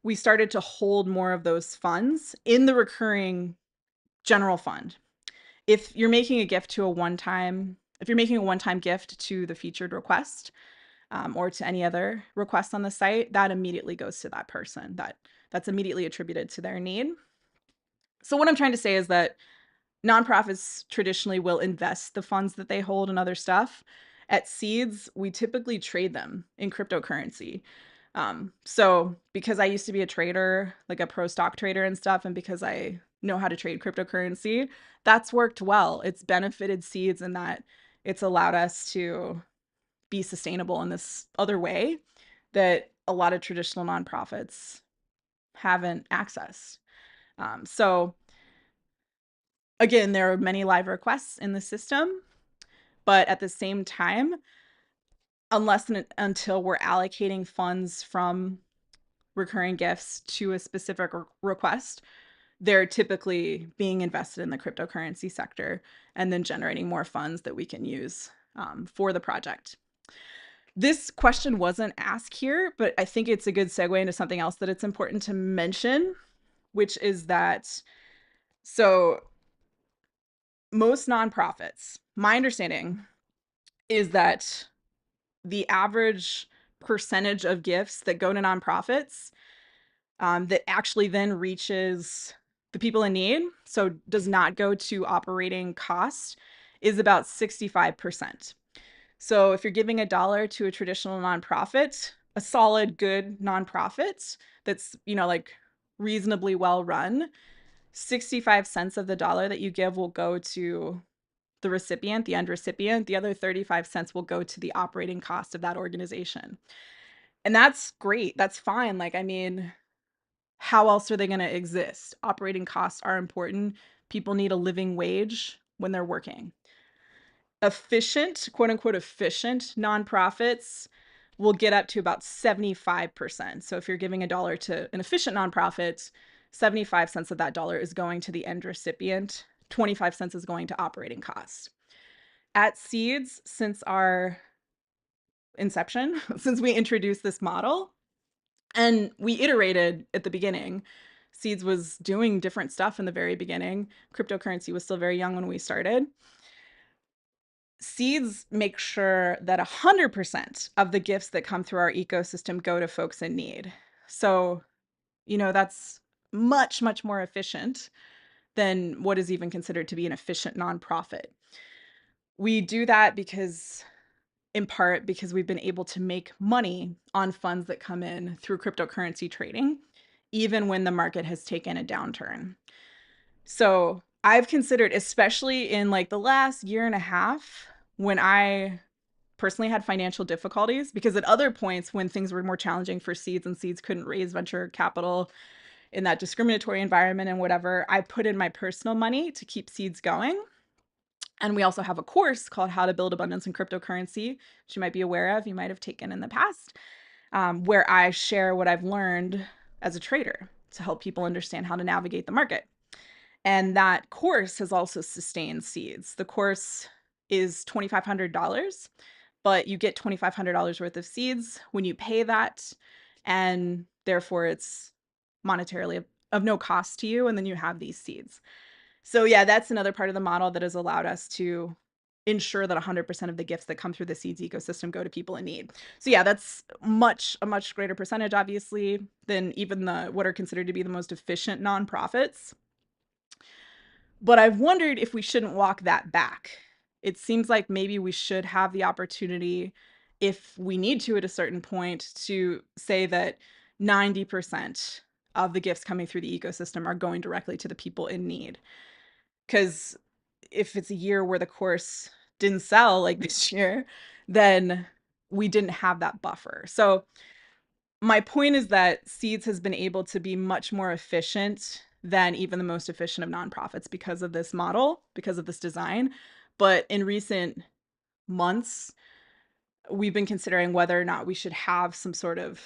we started to hold more of those funds in the recurring general fund. If you're making a gift to if you're making a one-time gift to the featured request, or to any other request on the site, that immediately goes to that person. That's immediately attributed to their need. So what I'm trying to say is that nonprofits traditionally will invest the funds that they hold in other stuff. At Seeds, we typically trade them in cryptocurrency. So because I used to be a trader, like a pro stock trader and stuff, and because I know how to trade cryptocurrency, that's worked well. It's benefited Seeds in that it's allowed us to be sustainable in this other way that a lot of traditional nonprofits haven't accessed. So again, there are many live requests in the system, but at the same time, unless and until we're allocating funds from recurring gifts to a specific request, they're typically being invested in the cryptocurrency sector and then generating more funds that we can use for the project. This question wasn't asked here, but I think it's a good segue into something else that it's important to mention, which is that, so most nonprofits, my understanding is that the average percentage of gifts that go to nonprofits that actually then reaches the people in need, so does not go to operating costs, is about 65%. So if you're giving $1 to a traditional nonprofit, a solid, good nonprofit that's, like reasonably well run, 65 cents of the dollar that you give will go to the recipient, the end recipient. The other 35 cents will go to the operating cost of that organization. And that's great. That's fine. Like, I mean, how else are they going to exist? Operating costs are important. People need a living wage when they're working. Efficient, quote unquote, efficient nonprofits will get up to about 75%. So if you're giving $1 to an efficient nonprofit, 75 cents of that dollar is going to the end recipient, 25 cents is going to operating costs. At Seeds, since our inception, since we introduced this model, and we iterated at the beginning, Seeds was doing different stuff in the very beginning. Cryptocurrency was still very young when we started. Seeds make sure that 100% of the gifts that come through our ecosystem go to folks in need. So, that's much, much more efficient than what is even considered to be an efficient nonprofit. We do that in part because we've been able to make money on funds that come in through cryptocurrency trading, even when the market has taken a downturn. So I've considered, especially in like the last year and a half, when I personally had financial difficulties, because at other points when things were more challenging for seeds and seeds couldn't raise venture capital in that discriminatory environment and whatever, I put in my personal money to keep seeds going. And we also have a course called How to Build Abundance in Cryptocurrency, which you might be aware of, you might have taken in the past, where I share what I've learned as a trader to help people understand how to navigate the market. And that course has also sustained seeds. The course is $2,500, but you get $2,500 worth of seeds when you pay that. And therefore, it's monetarily of no cost to you. And then you have these seeds. So, yeah, that's another part of the model that has allowed us to ensure that 100% of the gifts that come through the seeds ecosystem go to people in need. So yeah, that's a much greater percentage, obviously, than even the what are considered to be the most efficient nonprofits. But I've wondered if we shouldn't walk that back. It seems like maybe we should have the opportunity, if we need to at a certain point, to say that 90% of the gifts coming through the ecosystem are going directly to the people in need. Because if it's a year where the course didn't sell like this year, then we didn't have that buffer. So my point is that Seeds has been able to be much more efficient than even the most efficient of nonprofits because of this model, because of this design. But in recent months, we've been considering whether or not we should have some sort of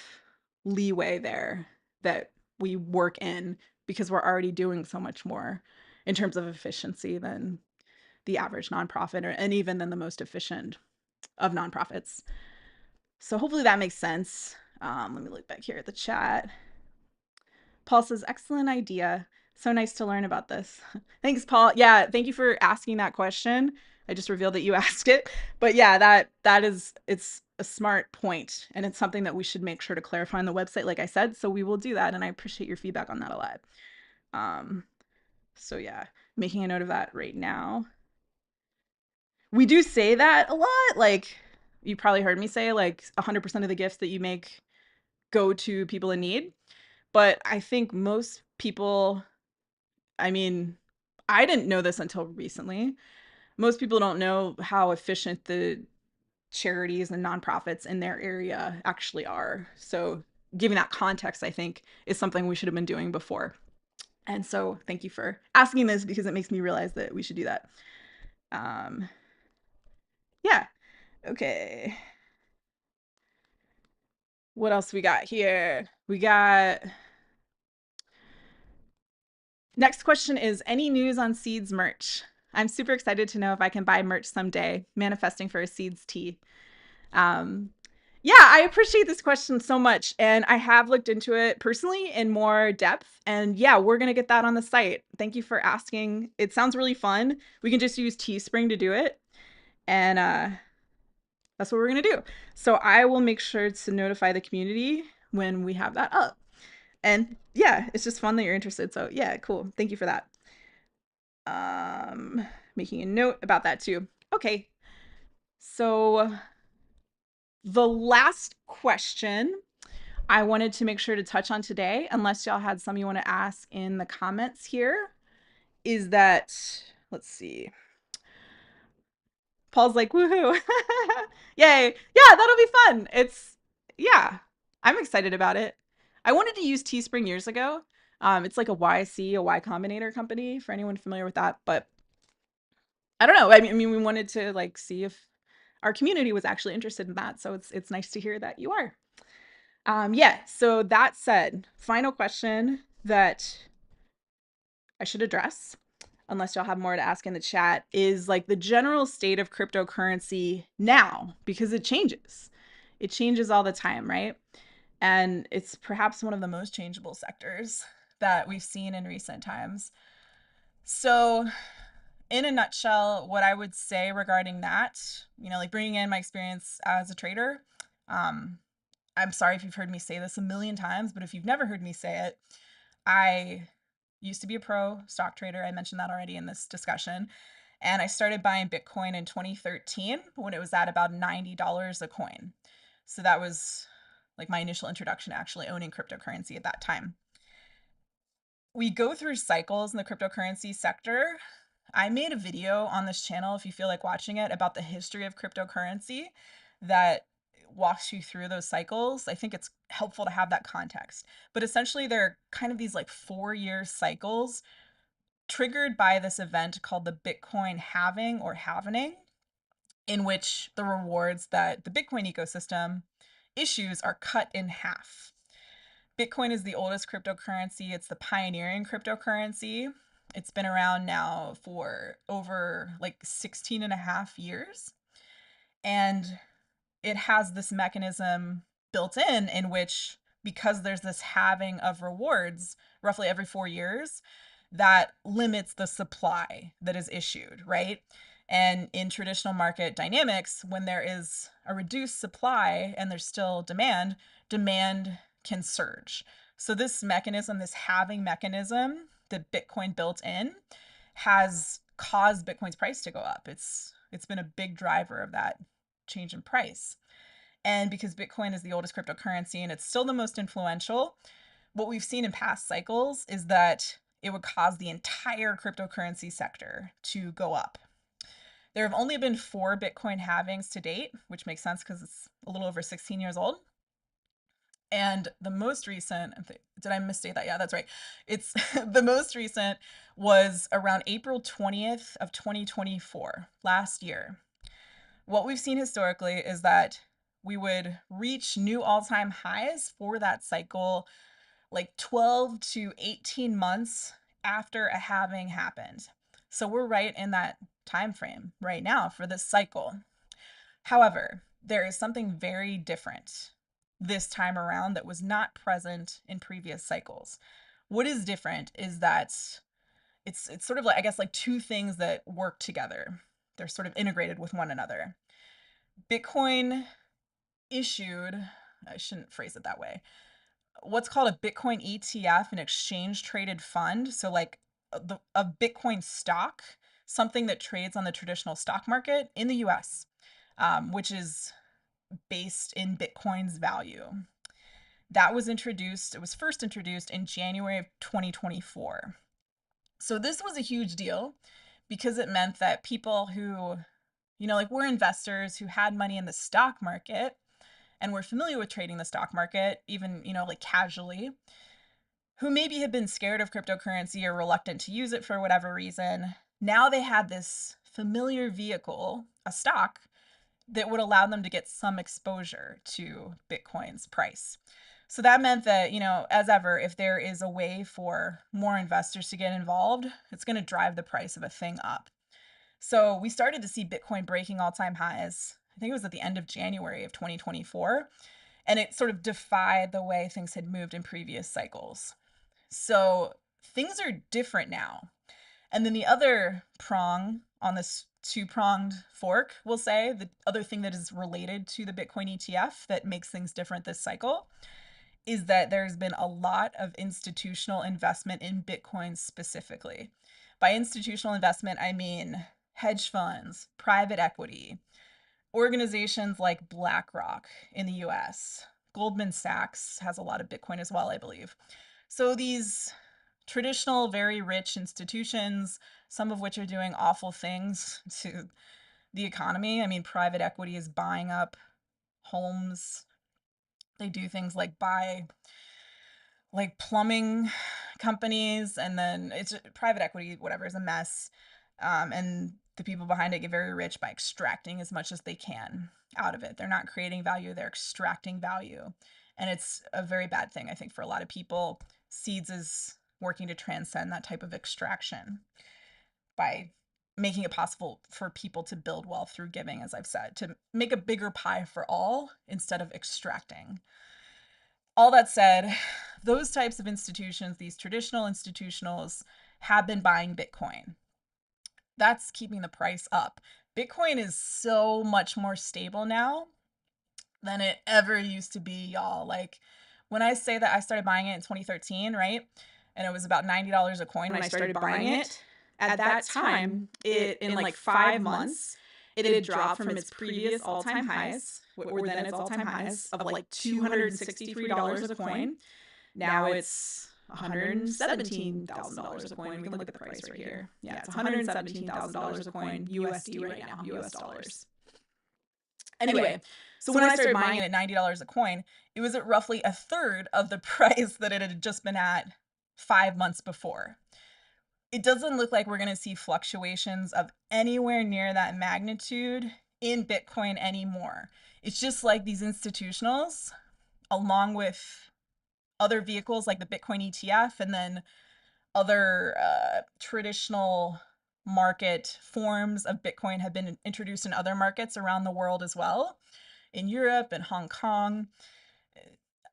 leeway there that we work in, because we're already doing so much more in terms of efficiency than the average nonprofit, and even than the most efficient of nonprofits. So hopefully that makes sense. Let me look back here at the chat. Paul says, excellent idea. So nice to learn about this. Thanks, Paul. Yeah, thank you for asking that question. I just revealed that you asked it. But yeah, it's a smart point, and it's something that we should make sure to clarify on the website, like I said. So we will do that, and I appreciate your feedback on that a lot. So yeah, making a note of that right now. We do say that a lot. Like, you probably heard me say, like, 100% of the gifts that you make go to people in need. But I think most people, I mean, I didn't know this until recently. Most people don't know how efficient the charities and nonprofits in their area actually are. So giving that context, I think, is something we should have been doing before. And so thank you for asking this, because it makes me realize that we should do that. Yeah. Okay. What else we got here? We got next question is, any news on Seeds merch? I'm super excited to know if I can buy merch someday. Manifesting for a Seeds tee. Yeah, I appreciate this question so much, and I have looked into it personally in more depth, and yeah, we're gonna get that on the site. Thank you for asking. It sounds really fun. We can just use Teespring to do it, and that's what we're gonna do. So I will make sure to notify the community when we have that up. And yeah, it's just fun that you're interested. So yeah, cool. Thank you for that. Making a note about that too. Okay. So the last question I wanted to make sure to touch on today, unless y'all had some you want to ask in the comments here, is that, let's see. Paul's like, woohoo. Yay. Yeah, that'll be fun. Yeah, I'm excited about it. I wanted to use Teespring years ago. It's like a YC, a Y Combinator company, for anyone familiar with that. But I don't know. I mean, we wanted to like see if our community was actually interested in that. So it's nice to hear that you are. Yeah. So that said, final question that I should address, unless y'all have more to ask in the chat, is like the general state of cryptocurrency now, because it changes. It changes all the time, right? And it's perhaps one of the most changeable sectors that we've seen in recent times. So, in a nutshell, what I would say regarding that, like bringing in my experience as a trader, I'm sorry if you've heard me say this a million times, but if you've never heard me say it, I used to be a pro stock trader. I mentioned that already in this discussion. And I started buying Bitcoin in 2013 when it was at about $90 a coin. So that was like my initial introduction to actually owning cryptocurrency at that time. we go through cycles in the cryptocurrency sector. I made a video on this channel, if you feel like watching it, about the history of cryptocurrency that walks you through those cycles. I think it's helpful to have that context. But essentially, they're kind of these like 4-year cycles triggered by this event called the Bitcoin halving or halvening, in which the rewards that the Bitcoin ecosystem issues are cut in half. Bitcoin is the oldest cryptocurrency. It's the pioneering cryptocurrency. It's been around now for over like 16 and a half years. And it has this mechanism built in which, because there's this halving of rewards roughly every 4 years, that limits the supply that is issued, right? And in traditional market dynamics, when there is a reduced supply and there's still demand, demand can surge. So this mechanism, this halving mechanism that Bitcoin built in, has caused Bitcoin's price to go up. It's been a big driver of that change in price. And because Bitcoin is the oldest cryptocurrency and it's still the most influential, what we've seen in past cycles is that it would cause the entire cryptocurrency sector to go up. There have only been 4 Bitcoin halvings to date, which makes sense because it's a little over 16 years old. And the most recent, did I misstate that? Yeah, that's right. It's the most recent was around April 20th of 2024, last year. What we've seen historically is that we would reach new all-time highs for that cycle like 12 to 18 months after a halving happened. So we're right in that time frame right now for this cycle. However, there is something very different this time around that was not present in previous cycles. What is different is that it's sort of like, I guess, like two things that work together. They're sort of integrated with one another. Bitcoin issued, I shouldn't phrase it that way, what's called a Bitcoin ETF, an exchange traded fund. So like a Bitcoin stock, something that trades on the traditional stock market in the US, which is based in Bitcoin's value. That was introduced, it was first introduced in January of 2024. So this was a huge deal because it meant that people who, like were investors who had money in the stock market and were familiar with trading the stock market, even, like casually, who maybe had been scared of cryptocurrency or reluctant to use it for whatever reason, now they had this familiar vehicle, a stock, that would allow them to get some exposure to Bitcoin's price. So that meant that, as ever, if there is a way for more investors to get involved, it's going to drive the price of a thing up. So we started to see Bitcoin breaking all-time highs. I think it was at the end of January of 2024, and it sort of defied the way things had moved in previous cycles. So things are different now. And then the other prong on this two-pronged fork, we'll say, the other thing that is related to the Bitcoin ETF that makes things different this cycle, is that there's been a lot of institutional investment in Bitcoin specifically. By institutional investment, I mean hedge funds, private equity, organizations like BlackRock in the US. Goldman Sachs has a lot of Bitcoin as well, I believe. So these traditional, very rich institutions, some of which are doing awful things to the economy. I mean, private equity is buying up homes. They do things like buy like plumbing companies, and then it's private equity, whatever, is a mess. And the people behind it get very rich by extracting as much as they can out of it. They're not creating value, they're extracting value. And it's a very bad thing, I think, for a lot of people. Seeds is working to transcend that type of extraction by making it possible for people to build wealth through giving, as I've said, to make a bigger pie for all instead of extracting. All that said, those types of institutions, these traditional institutionals, have been buying Bitcoin. That's keeping the price up. Bitcoin is so much more stable now than it ever used to be, y'all. Like, when I say that I started buying it in 2013, right? And it was about $90 a coin when I started buying it. At that time, it in like 5 months, it had dropped from its previous all-time highs, or then its all-time highs of like $263 a coin. Now it's $117,000 a coin. We can look at the price right here. Yeah, it's $117,000 a coin USD right now, US dollars. Anyway, so when I started buying it at $90 a coin, it was at roughly a third of the price that it had just been at 5 months before. It doesn't look like we're going to see fluctuations of anywhere near that magnitude in Bitcoin anymore. It's just like these institutionals, along with other vehicles like the Bitcoin ETF and then other traditional market forms of Bitcoin have been introduced in other markets around the world as well. In Europe and Hong Kong,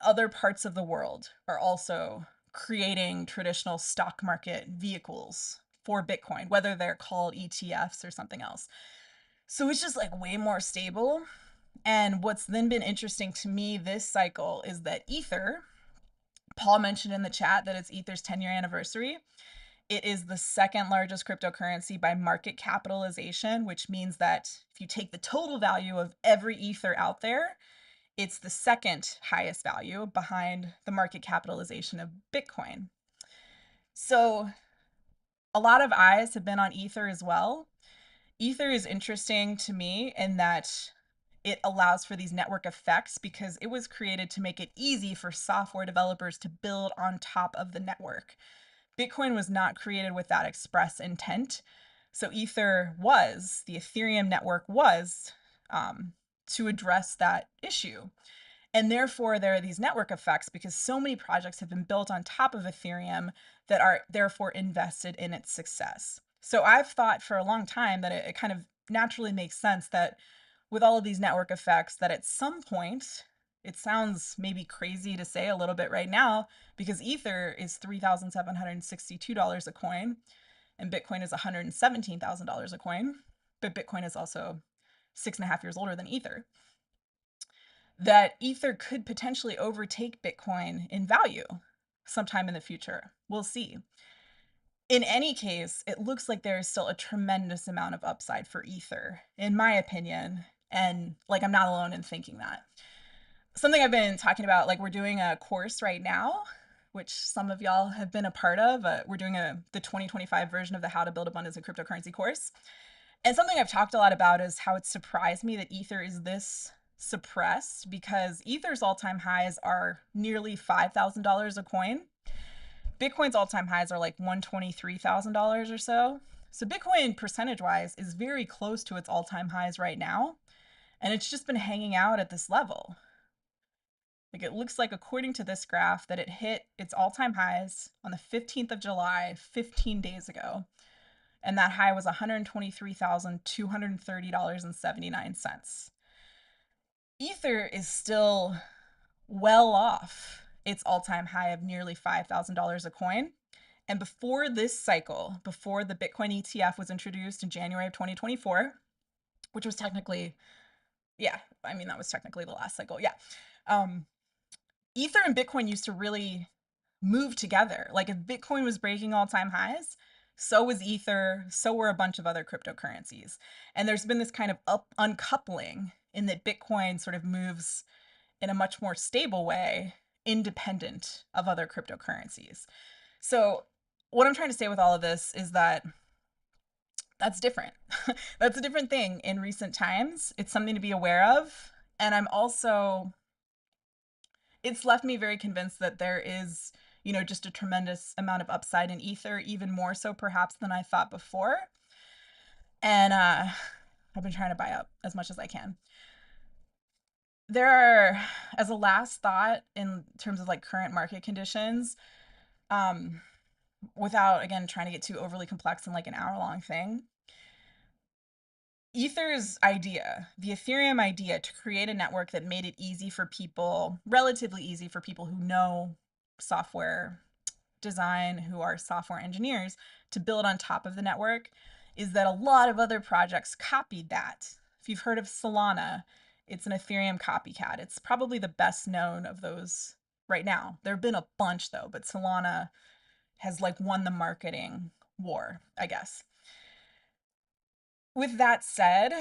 other parts of the world are also creating traditional stock market vehicles for Bitcoin, whether they're called ETFs or something else. So it's just like way more stable. And what's then been interesting to me this cycle is that Ether, Paul mentioned in the chat that it's Ether's 10-year anniversary. It is the second largest cryptocurrency by market capitalization, which means that if you take the total value of every Ether out there, it's the second highest value behind the market capitalization of Bitcoin. So a lot of eyes have been on Ether as well. Ether is interesting to me in that it allows for these network effects because it was created to make it easy for software developers to build on top of the network. Bitcoin was not created with that express intent. So the Ethereum network was to address that issue. And therefore, there are these network effects because so many projects have been built on top of Ethereum that are therefore invested in its success. So I've thought for a long time that it kind of naturally makes sense that with all of these network effects, that at some point, it sounds maybe crazy to say a little bit right now, because Ether is $3,762 a coin, and Bitcoin is $117,000 a coin, but Bitcoin is also 6.5 years older than Ether, that Ether could potentially overtake Bitcoin in value sometime in the future. We'll see. In any case, it looks like there is still a tremendous amount of upside for Ether, in my opinion, and like I'm not alone in thinking that. Something I've been talking about, like we're doing a course right now, which some of y'all have been a part of. We're doing the 2025 version of the How to Build Abundance in Cryptocurrency course. And something I've talked a lot about is how it surprised me that Ether is this suppressed, because Ether's all-time highs are nearly $5,000 a coin. Bitcoin's all-time highs are like $123,000 or so. So Bitcoin, percentage-wise, is very close to its all-time highs right now. And it's just been hanging out at this level. Like it looks like, according to this graph, that it hit its all-time highs on the 15th of July, 15 days ago. And that high was $123,230.79. Ether is still well off its all-time high of nearly $5,000 a coin. And before this cycle, before the Bitcoin ETF was introduced in January of 2024, which was technically, that was technically the last cycle. Yeah. Ether and Bitcoin used to really move together. Like if Bitcoin was breaking all-time highs, so was Ether, so were a bunch of other cryptocurrencies. And there's been this kind of uncoupling in that Bitcoin sort of moves in a much more stable way, independent of other cryptocurrencies. So what I'm trying to say with all of this is that that's different. That's a different thing in recent times. It's something to be aware of. And it's left me very convinced that there is, just a tremendous amount of upside in Ether, even more so perhaps than I thought before. And I've been trying to buy up as much as I can. There are, as a last thought in terms of like current market conditions, without again trying to get too overly complex in like an hour-long thing, Ether's idea, the Ethereum idea to create a network that made it easy for people, relatively easy for people who know software design, who are software engineers, to build on top of the network, is that a lot of other projects copied that. If you've heard of Solana, it's an Ethereum copycat. It's probably the best known of those right now. There have been a bunch though, but Solana has like won the marketing war, I guess. With that said,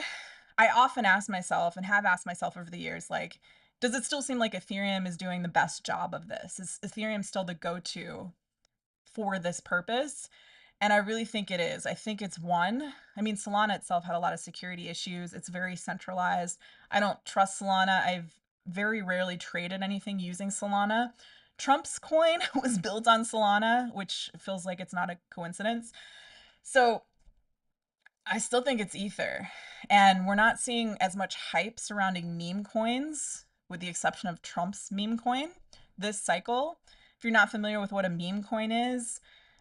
I often ask myself, and have asked myself over the years, like, does it still seem like Ethereum is doing the best job of this? Is Ethereum still the go-to for this purpose. And I really think it is. I think it's one. I mean, Solana itself had a lot of security issues. It's very centralized. I don't trust Solana. I've very rarely traded anything using Solana. Trump's coin was built on Solana, which feels like it's not a coincidence. So I still think it's Ether. And we're not seeing as much hype surrounding meme coins, with the exception of Trump's meme coin this cycle. If you're not familiar with what a meme coin is,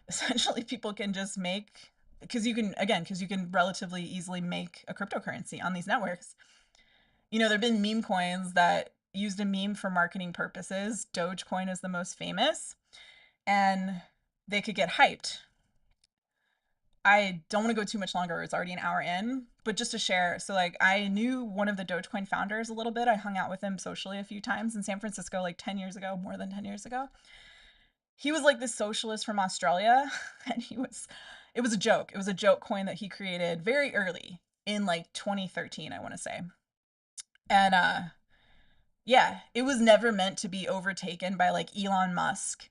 essentially people can just make, because you can relatively easily make a cryptocurrency on these networks. There have been meme coins that used a meme for marketing purposes. Dogecoin is the most famous, and they could get hyped. I don't want to go too much longer. It's already an hour in, but just to share. So, like, I knew one of the Dogecoin founders a little bit. I hung out with him socially a few times in San Francisco, like 10 years ago, more than 10 years ago. He was like this socialist from Australia, and it was a joke. It was a joke coin that he created very early in like 2013, I want to say. And yeah, it was never meant to be overtaken by like Elon Musk,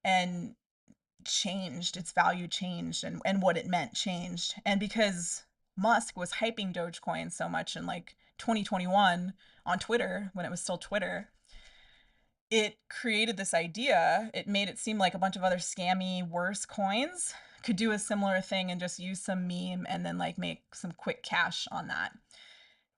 and its value changed, and what it meant changed. And because Musk was hyping Dogecoin so much in like 2021 on Twitter, when it was still Twitter, it created this idea. It made it seem like a bunch of other scammy, worse coins could do a similar thing and just use some meme and then like make some quick cash on that.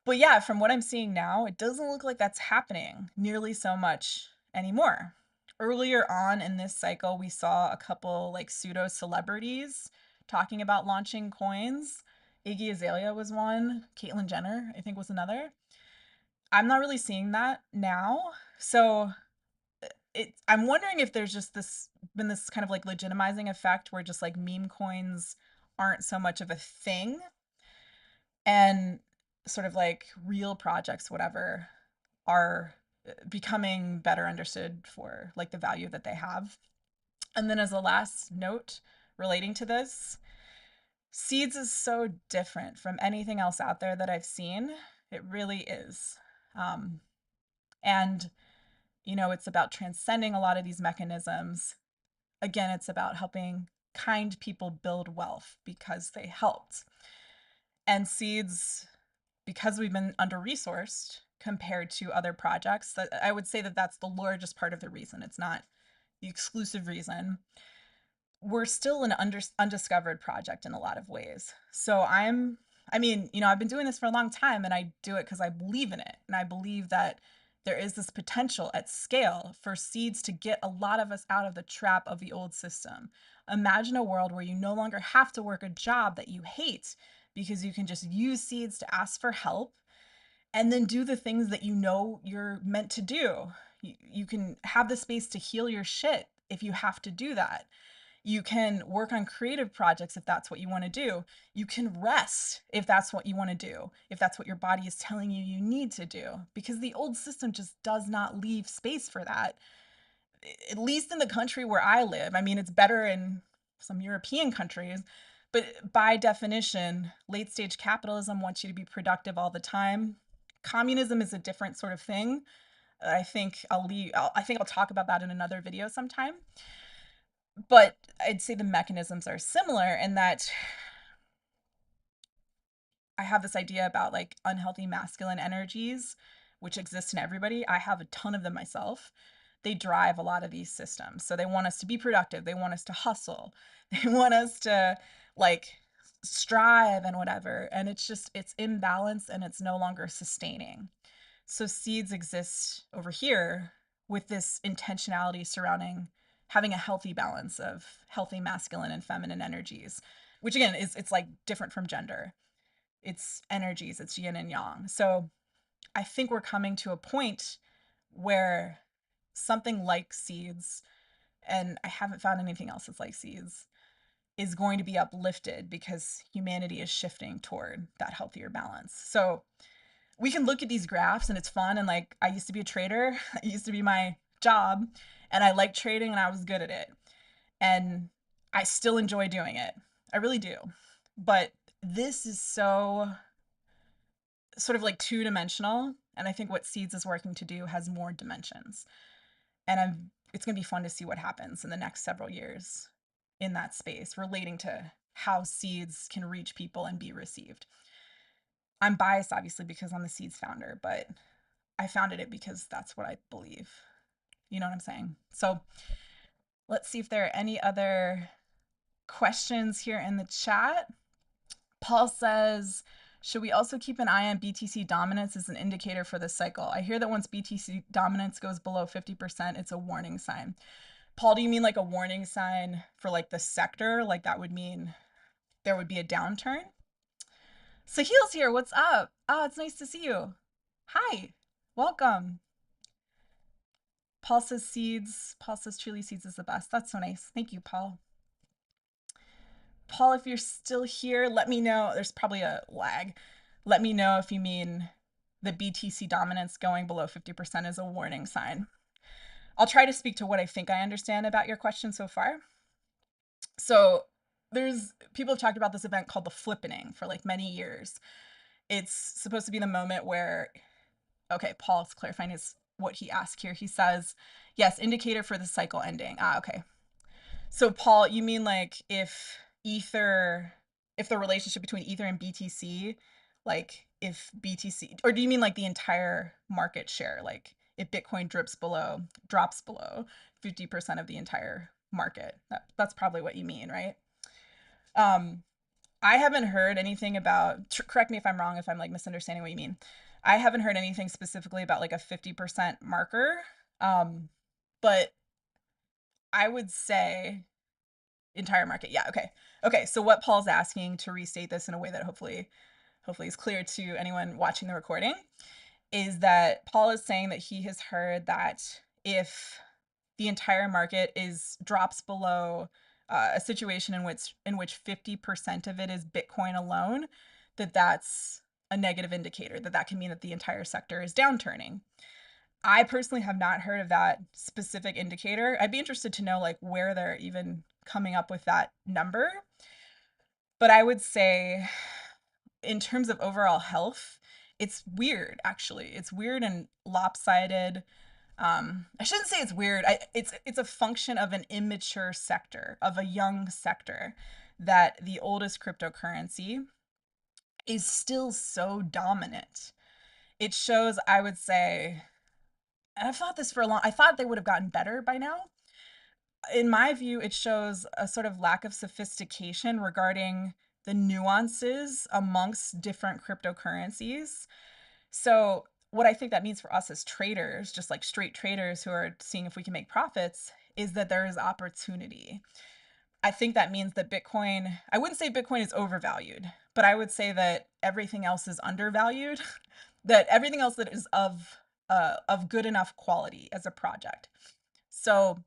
But yeah, from what I'm seeing now, it doesn't look like that's happening nearly so much anymore. Earlier on in this cycle, we saw a couple like pseudo celebrities talking about launching coins. Iggy Azalea was one, Caitlyn Jenner, I think, was another. I'm not really seeing that now. So I'm wondering if there's just been this kind of like legitimizing effect where just like meme coins aren't so much of a thing, and sort of like real projects, whatever, are becoming better understood for like the value that they have. And then as a last note relating to this, Seeds is so different from anything else out there that I've seen. It really is. Um, and it's about transcending a lot of these mechanisms. Again, it's about helping kind people build wealth because they helped. And Seeds, because we've been under resourced compared to other projects, that I would say that that's the largest part of the reason. It's not the exclusive reason. We're still an undiscovered project in a lot of ways. So I've been doing this for a long time, and I do it because I believe in it. And I believe that there is this potential at scale for Seeds to get a lot of us out of the trap of the old system. Imagine a world where you no longer have to work a job that you hate, because you can just use Seeds to ask for help and then do the things that you're meant to do. You can have the space to heal your shit if you have to do that. You can work on creative projects if that's what you want to do. You can rest if that's what you want to do, if that's what your body is telling you you need to do, because the old system just does not leave space for that. At least in the country where I live. I mean, it's better in some European countries, but by definition, late stage capitalism wants you to be productive all the time. Communism is a different sort of thing. I think I'll talk about that in another video sometime. But I'd say the mechanisms are similar in that I have this idea about like unhealthy masculine energies, which exist in everybody. I have a ton of them myself. They drive a lot of these systems. So they want us to be productive. They want us to hustle. They want us to like strive and whatever. And it's imbalanced, and it's no longer sustaining. So Seeds exists over here with this intentionality surrounding having a healthy balance of healthy masculine and feminine energies, which again it's like different from gender. It's energies, it's yin and yang. So I think we're coming to a point where something like Seeds, and I haven't found anything else that's like Seeds, is going to be uplifted because humanity is shifting toward that healthier balance. So we can look at these graphs and it's fun. And like, I used to be a trader, it used to be my job, and I liked trading and I was good at it. And I still enjoy doing it. I really do. But this is so sort of like two-dimensional. And I think what Seeds is working to do has more dimensions. And it's going to be fun to see what happens in the next several years. in that space relating to how seeds can reach people and be received. I'm biased, obviously, because I'm the seeds founder, but I founded it because that's what I believe. You know what I'm saying? So let's see if there are any other questions here in the chat. Paul says, should we also keep an eye on BTC dominance as an indicator for this cycle? I hear that once BTC dominance goes below 50%, it's a warning sign. Paul, do you mean like a warning sign for like the sector? Like that would mean there would be a downturn? Sahil's here. What's up? Oh, it's nice to see you. Hi. Welcome. Paul says seeds. Paul says truly seeds is the best. That's so nice. Thank you, Paul. Paul, if you're still here, let me know. There's probably a lag. Let me know if you mean the BTC dominance going below 50% is a warning sign. I'll try to speak to what I think I understand about your question so far. So there's people have talked about this event called the flippening for like many years. It's supposed to be the moment where, okay, Paul's clarifying his what he asked here. He says, yes, indicator for the cycle ending. Okay. So Paul, you mean like if Ether, if the relationship between Ether and BTC, like if BTC, or do you mean like the entire market share? Like if Bitcoin drops below 50% of the entire market? That's probably what you mean, right? Um, I haven't heard anything about, correct me if I'm wrong, if I'm like misunderstanding what you mean. I haven't heard anything specifically about like a 50% marker. But I would say entire market. Yeah, okay. Okay, so what Paul's asking, to restate this in a way that hopefully is clear to anyone watching the recording, is that Paul is saying that he has heard that if the entire market drops below a situation in which 50% of it is Bitcoin alone, that's a negative indicator, that can mean that the entire sector is downturning. I personally have not heard of that specific indicator. I'd be interested to know like where they're even coming up with that number. But I would say in terms of overall health, it's weird actually. It's weird and lopsided. I shouldn't say it's weird. It's a function of an immature sector, of a young sector, that the oldest cryptocurrency is still so dominant. It shows, I would say, and I've thought this for a long, I thought they would have gotten better by now. In my view, it shows a sort of lack of sophistication regarding the nuances amongst different cryptocurrencies. So, what I think that means for us as traders, just like straight traders who are seeing if we can make profits, is that there is opportunity. I think that means that Bitcoin, I wouldn't say Bitcoin is overvalued, but I would say that everything else is undervalued, that everything else that is of good enough quality as a project. So,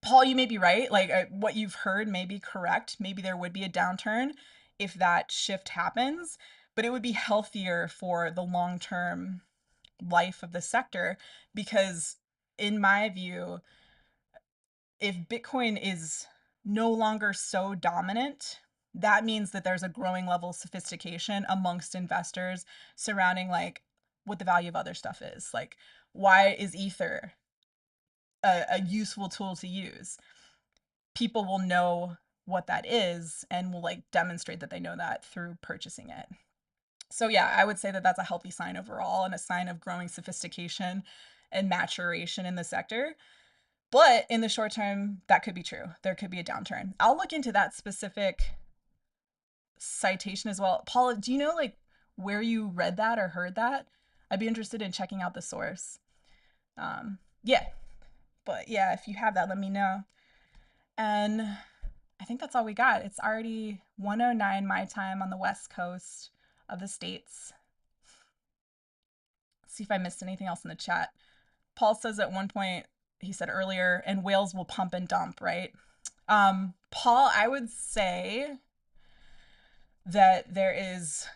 Paul, you may be right. Like what you've heard may be correct. Maybe there would be a downturn if that shift happens, but it would be healthier for the long-term life of the sector because, in my view, if Bitcoin is no longer so dominant, that means that there's a growing level of sophistication amongst investors surrounding like what the value of other stuff is. Like, why is Ether a useful tool to use? People will know what that is and will like demonstrate that they know that through purchasing it. So yeah, I would say that that's a healthy sign overall and a sign of growing sophistication and maturation in the sector. But in the short term, that could be true. There could be a downturn. I'll look into that specific citation as well. Paula, do you know like where you read that or heard that? I'd be interested in checking out the source. Yeah, but yeah, if you have that, let me know. And I think that's all we got. It's already 1:09 my time on the west coast of the States. Let's see if I missed anything else in the chat. Paul says at one point, he said earlier, and whales will pump and dump, right? Paul, I would say that there is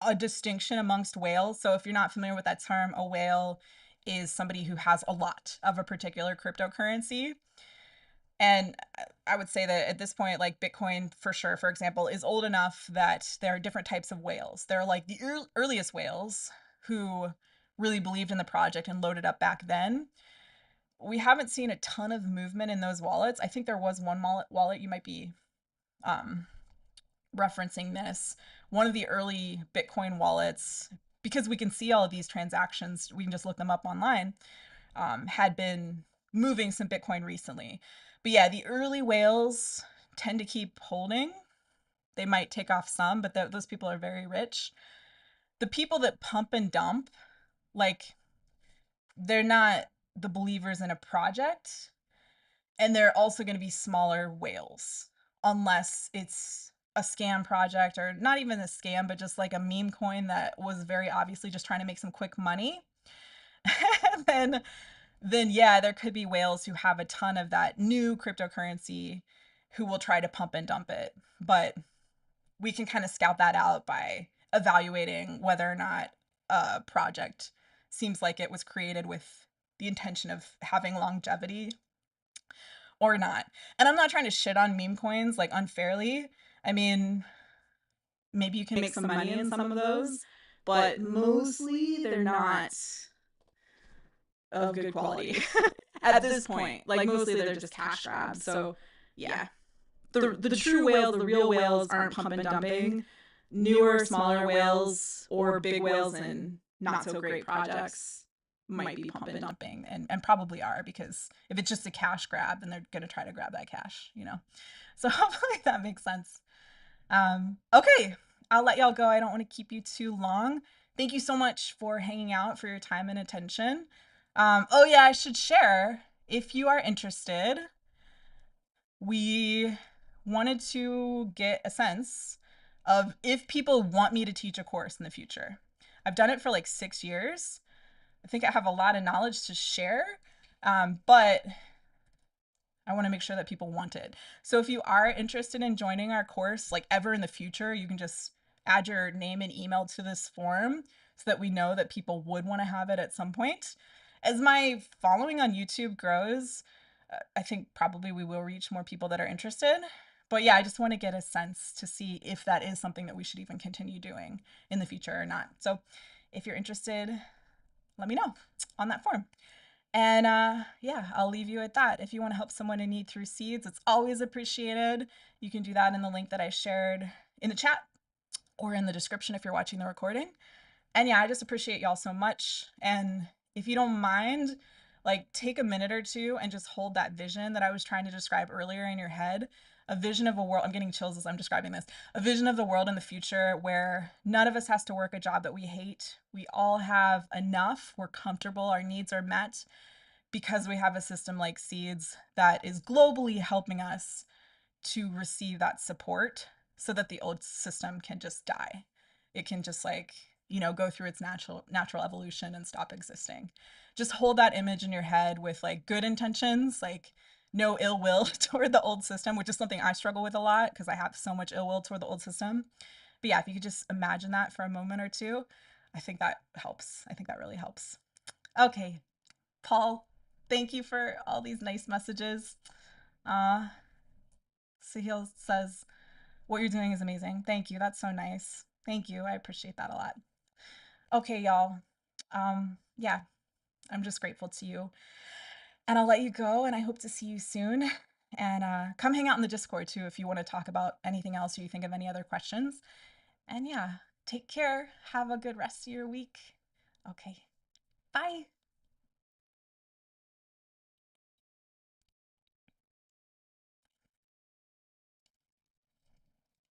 a distinction amongst whales. So if you're not familiar with that term, a whale is somebody who has a lot of a particular cryptocurrency. And I would say that at this point, like Bitcoin, for sure, for example, is old enough that there are different types of whales. There are like the earliest whales who really believed in the project and loaded up back then. we haven't seen a ton of movement in those wallets. I think there was one wallet you might be um, referencing this. One of the early Bitcoin wallets, because we can see all of these transactions, we can just look them up online, had been moving some Bitcoin recently. But yeah, the early whales tend to keep holding. They might take off some, but those people are very rich. The people that pump and dump, like, they're not the believers in a project, and they're also going to be smaller whales unless it's a scam project, or not even a scam, but just like a meme coin that was very obviously just trying to make some quick money. then then yeah, there could be whales who have a ton of that new cryptocurrency who will try to pump and dump it. But we can kind of scout that out by evaluating whether or not a project seems like it was created with the intention of having longevity or not. And I'm not trying to shit on meme coins like unfairly. I mean, maybe you can Make some money in some of those, but mostly they're not of good quality at this point. Like mostly they're just cash grabs. So yeah, the true whales, the real whales aren't pump and dumping. Newer, smaller whales or big whales in not so great projects might be pump and dumping. And probably are, because if it's just a cash grab, then they're going to try to grab that cash, you know? So hopefully that makes sense. Okay, I'll let y'all go. I don't want to keep you too long. Thank you so much for hanging out, for your time and attention. Oh yeah, I should share, if you are interested, we wanted to get a sense of if people want me to teach a course in the future. I've done it for like 6 years. I think I have a lot of knowledge to share, but I want to make sure that people want it. So if you are interested in joining our course, like ever in the future, you can just add your name and email to this form so that we know that people would want to have it at some point. As my following on YouTube grows, I think probably we will reach more people that are interested. But yeah, I just want to get a sense to see if that is something that we should even continue doing in the future or not. So if you're interested, let me know on that form. And yeah, I'll leave you at that. If you want to help someone in need through seeds, it's always appreciated. You can do that in the link that I shared in the chat or in the description if you're watching the recording. And yeah, I just appreciate y'all so much. And if you don't mind, like, take a minute or two and just hold that vision that I was trying to describe earlier in your head. A vision of a world, I'm getting chills as I'm describing this, a vision of the world in the future where none of us has to work a job that we hate. We all have enough, we're comfortable, our needs are met because we have a system like Seeds that is globally helping us to receive that support so that the old system can just die. It can just, like, you know, go through its natural evolution and stop existing. Just hold that image in your head with like good intentions, like no ill will toward the old system, which is something I struggle with a lot because I have so much ill will toward the old system. But yeah, if you could just imagine that for a moment or two, I think that helps. I think that really helps. Okay, Paul, thank you for all these nice messages. Uh, Sahil says, what you're doing is amazing. Thank you. That's so nice. Thank you. I appreciate that a lot. Okay, y'all. Yeah, I'm just grateful to you. And I'll let you go, and I hope to see you soon. And come hang out in the Discord too if you want to talk about anything else or you think of any other questions. And yeah, take care. Have a good rest of your week. Okay, bye.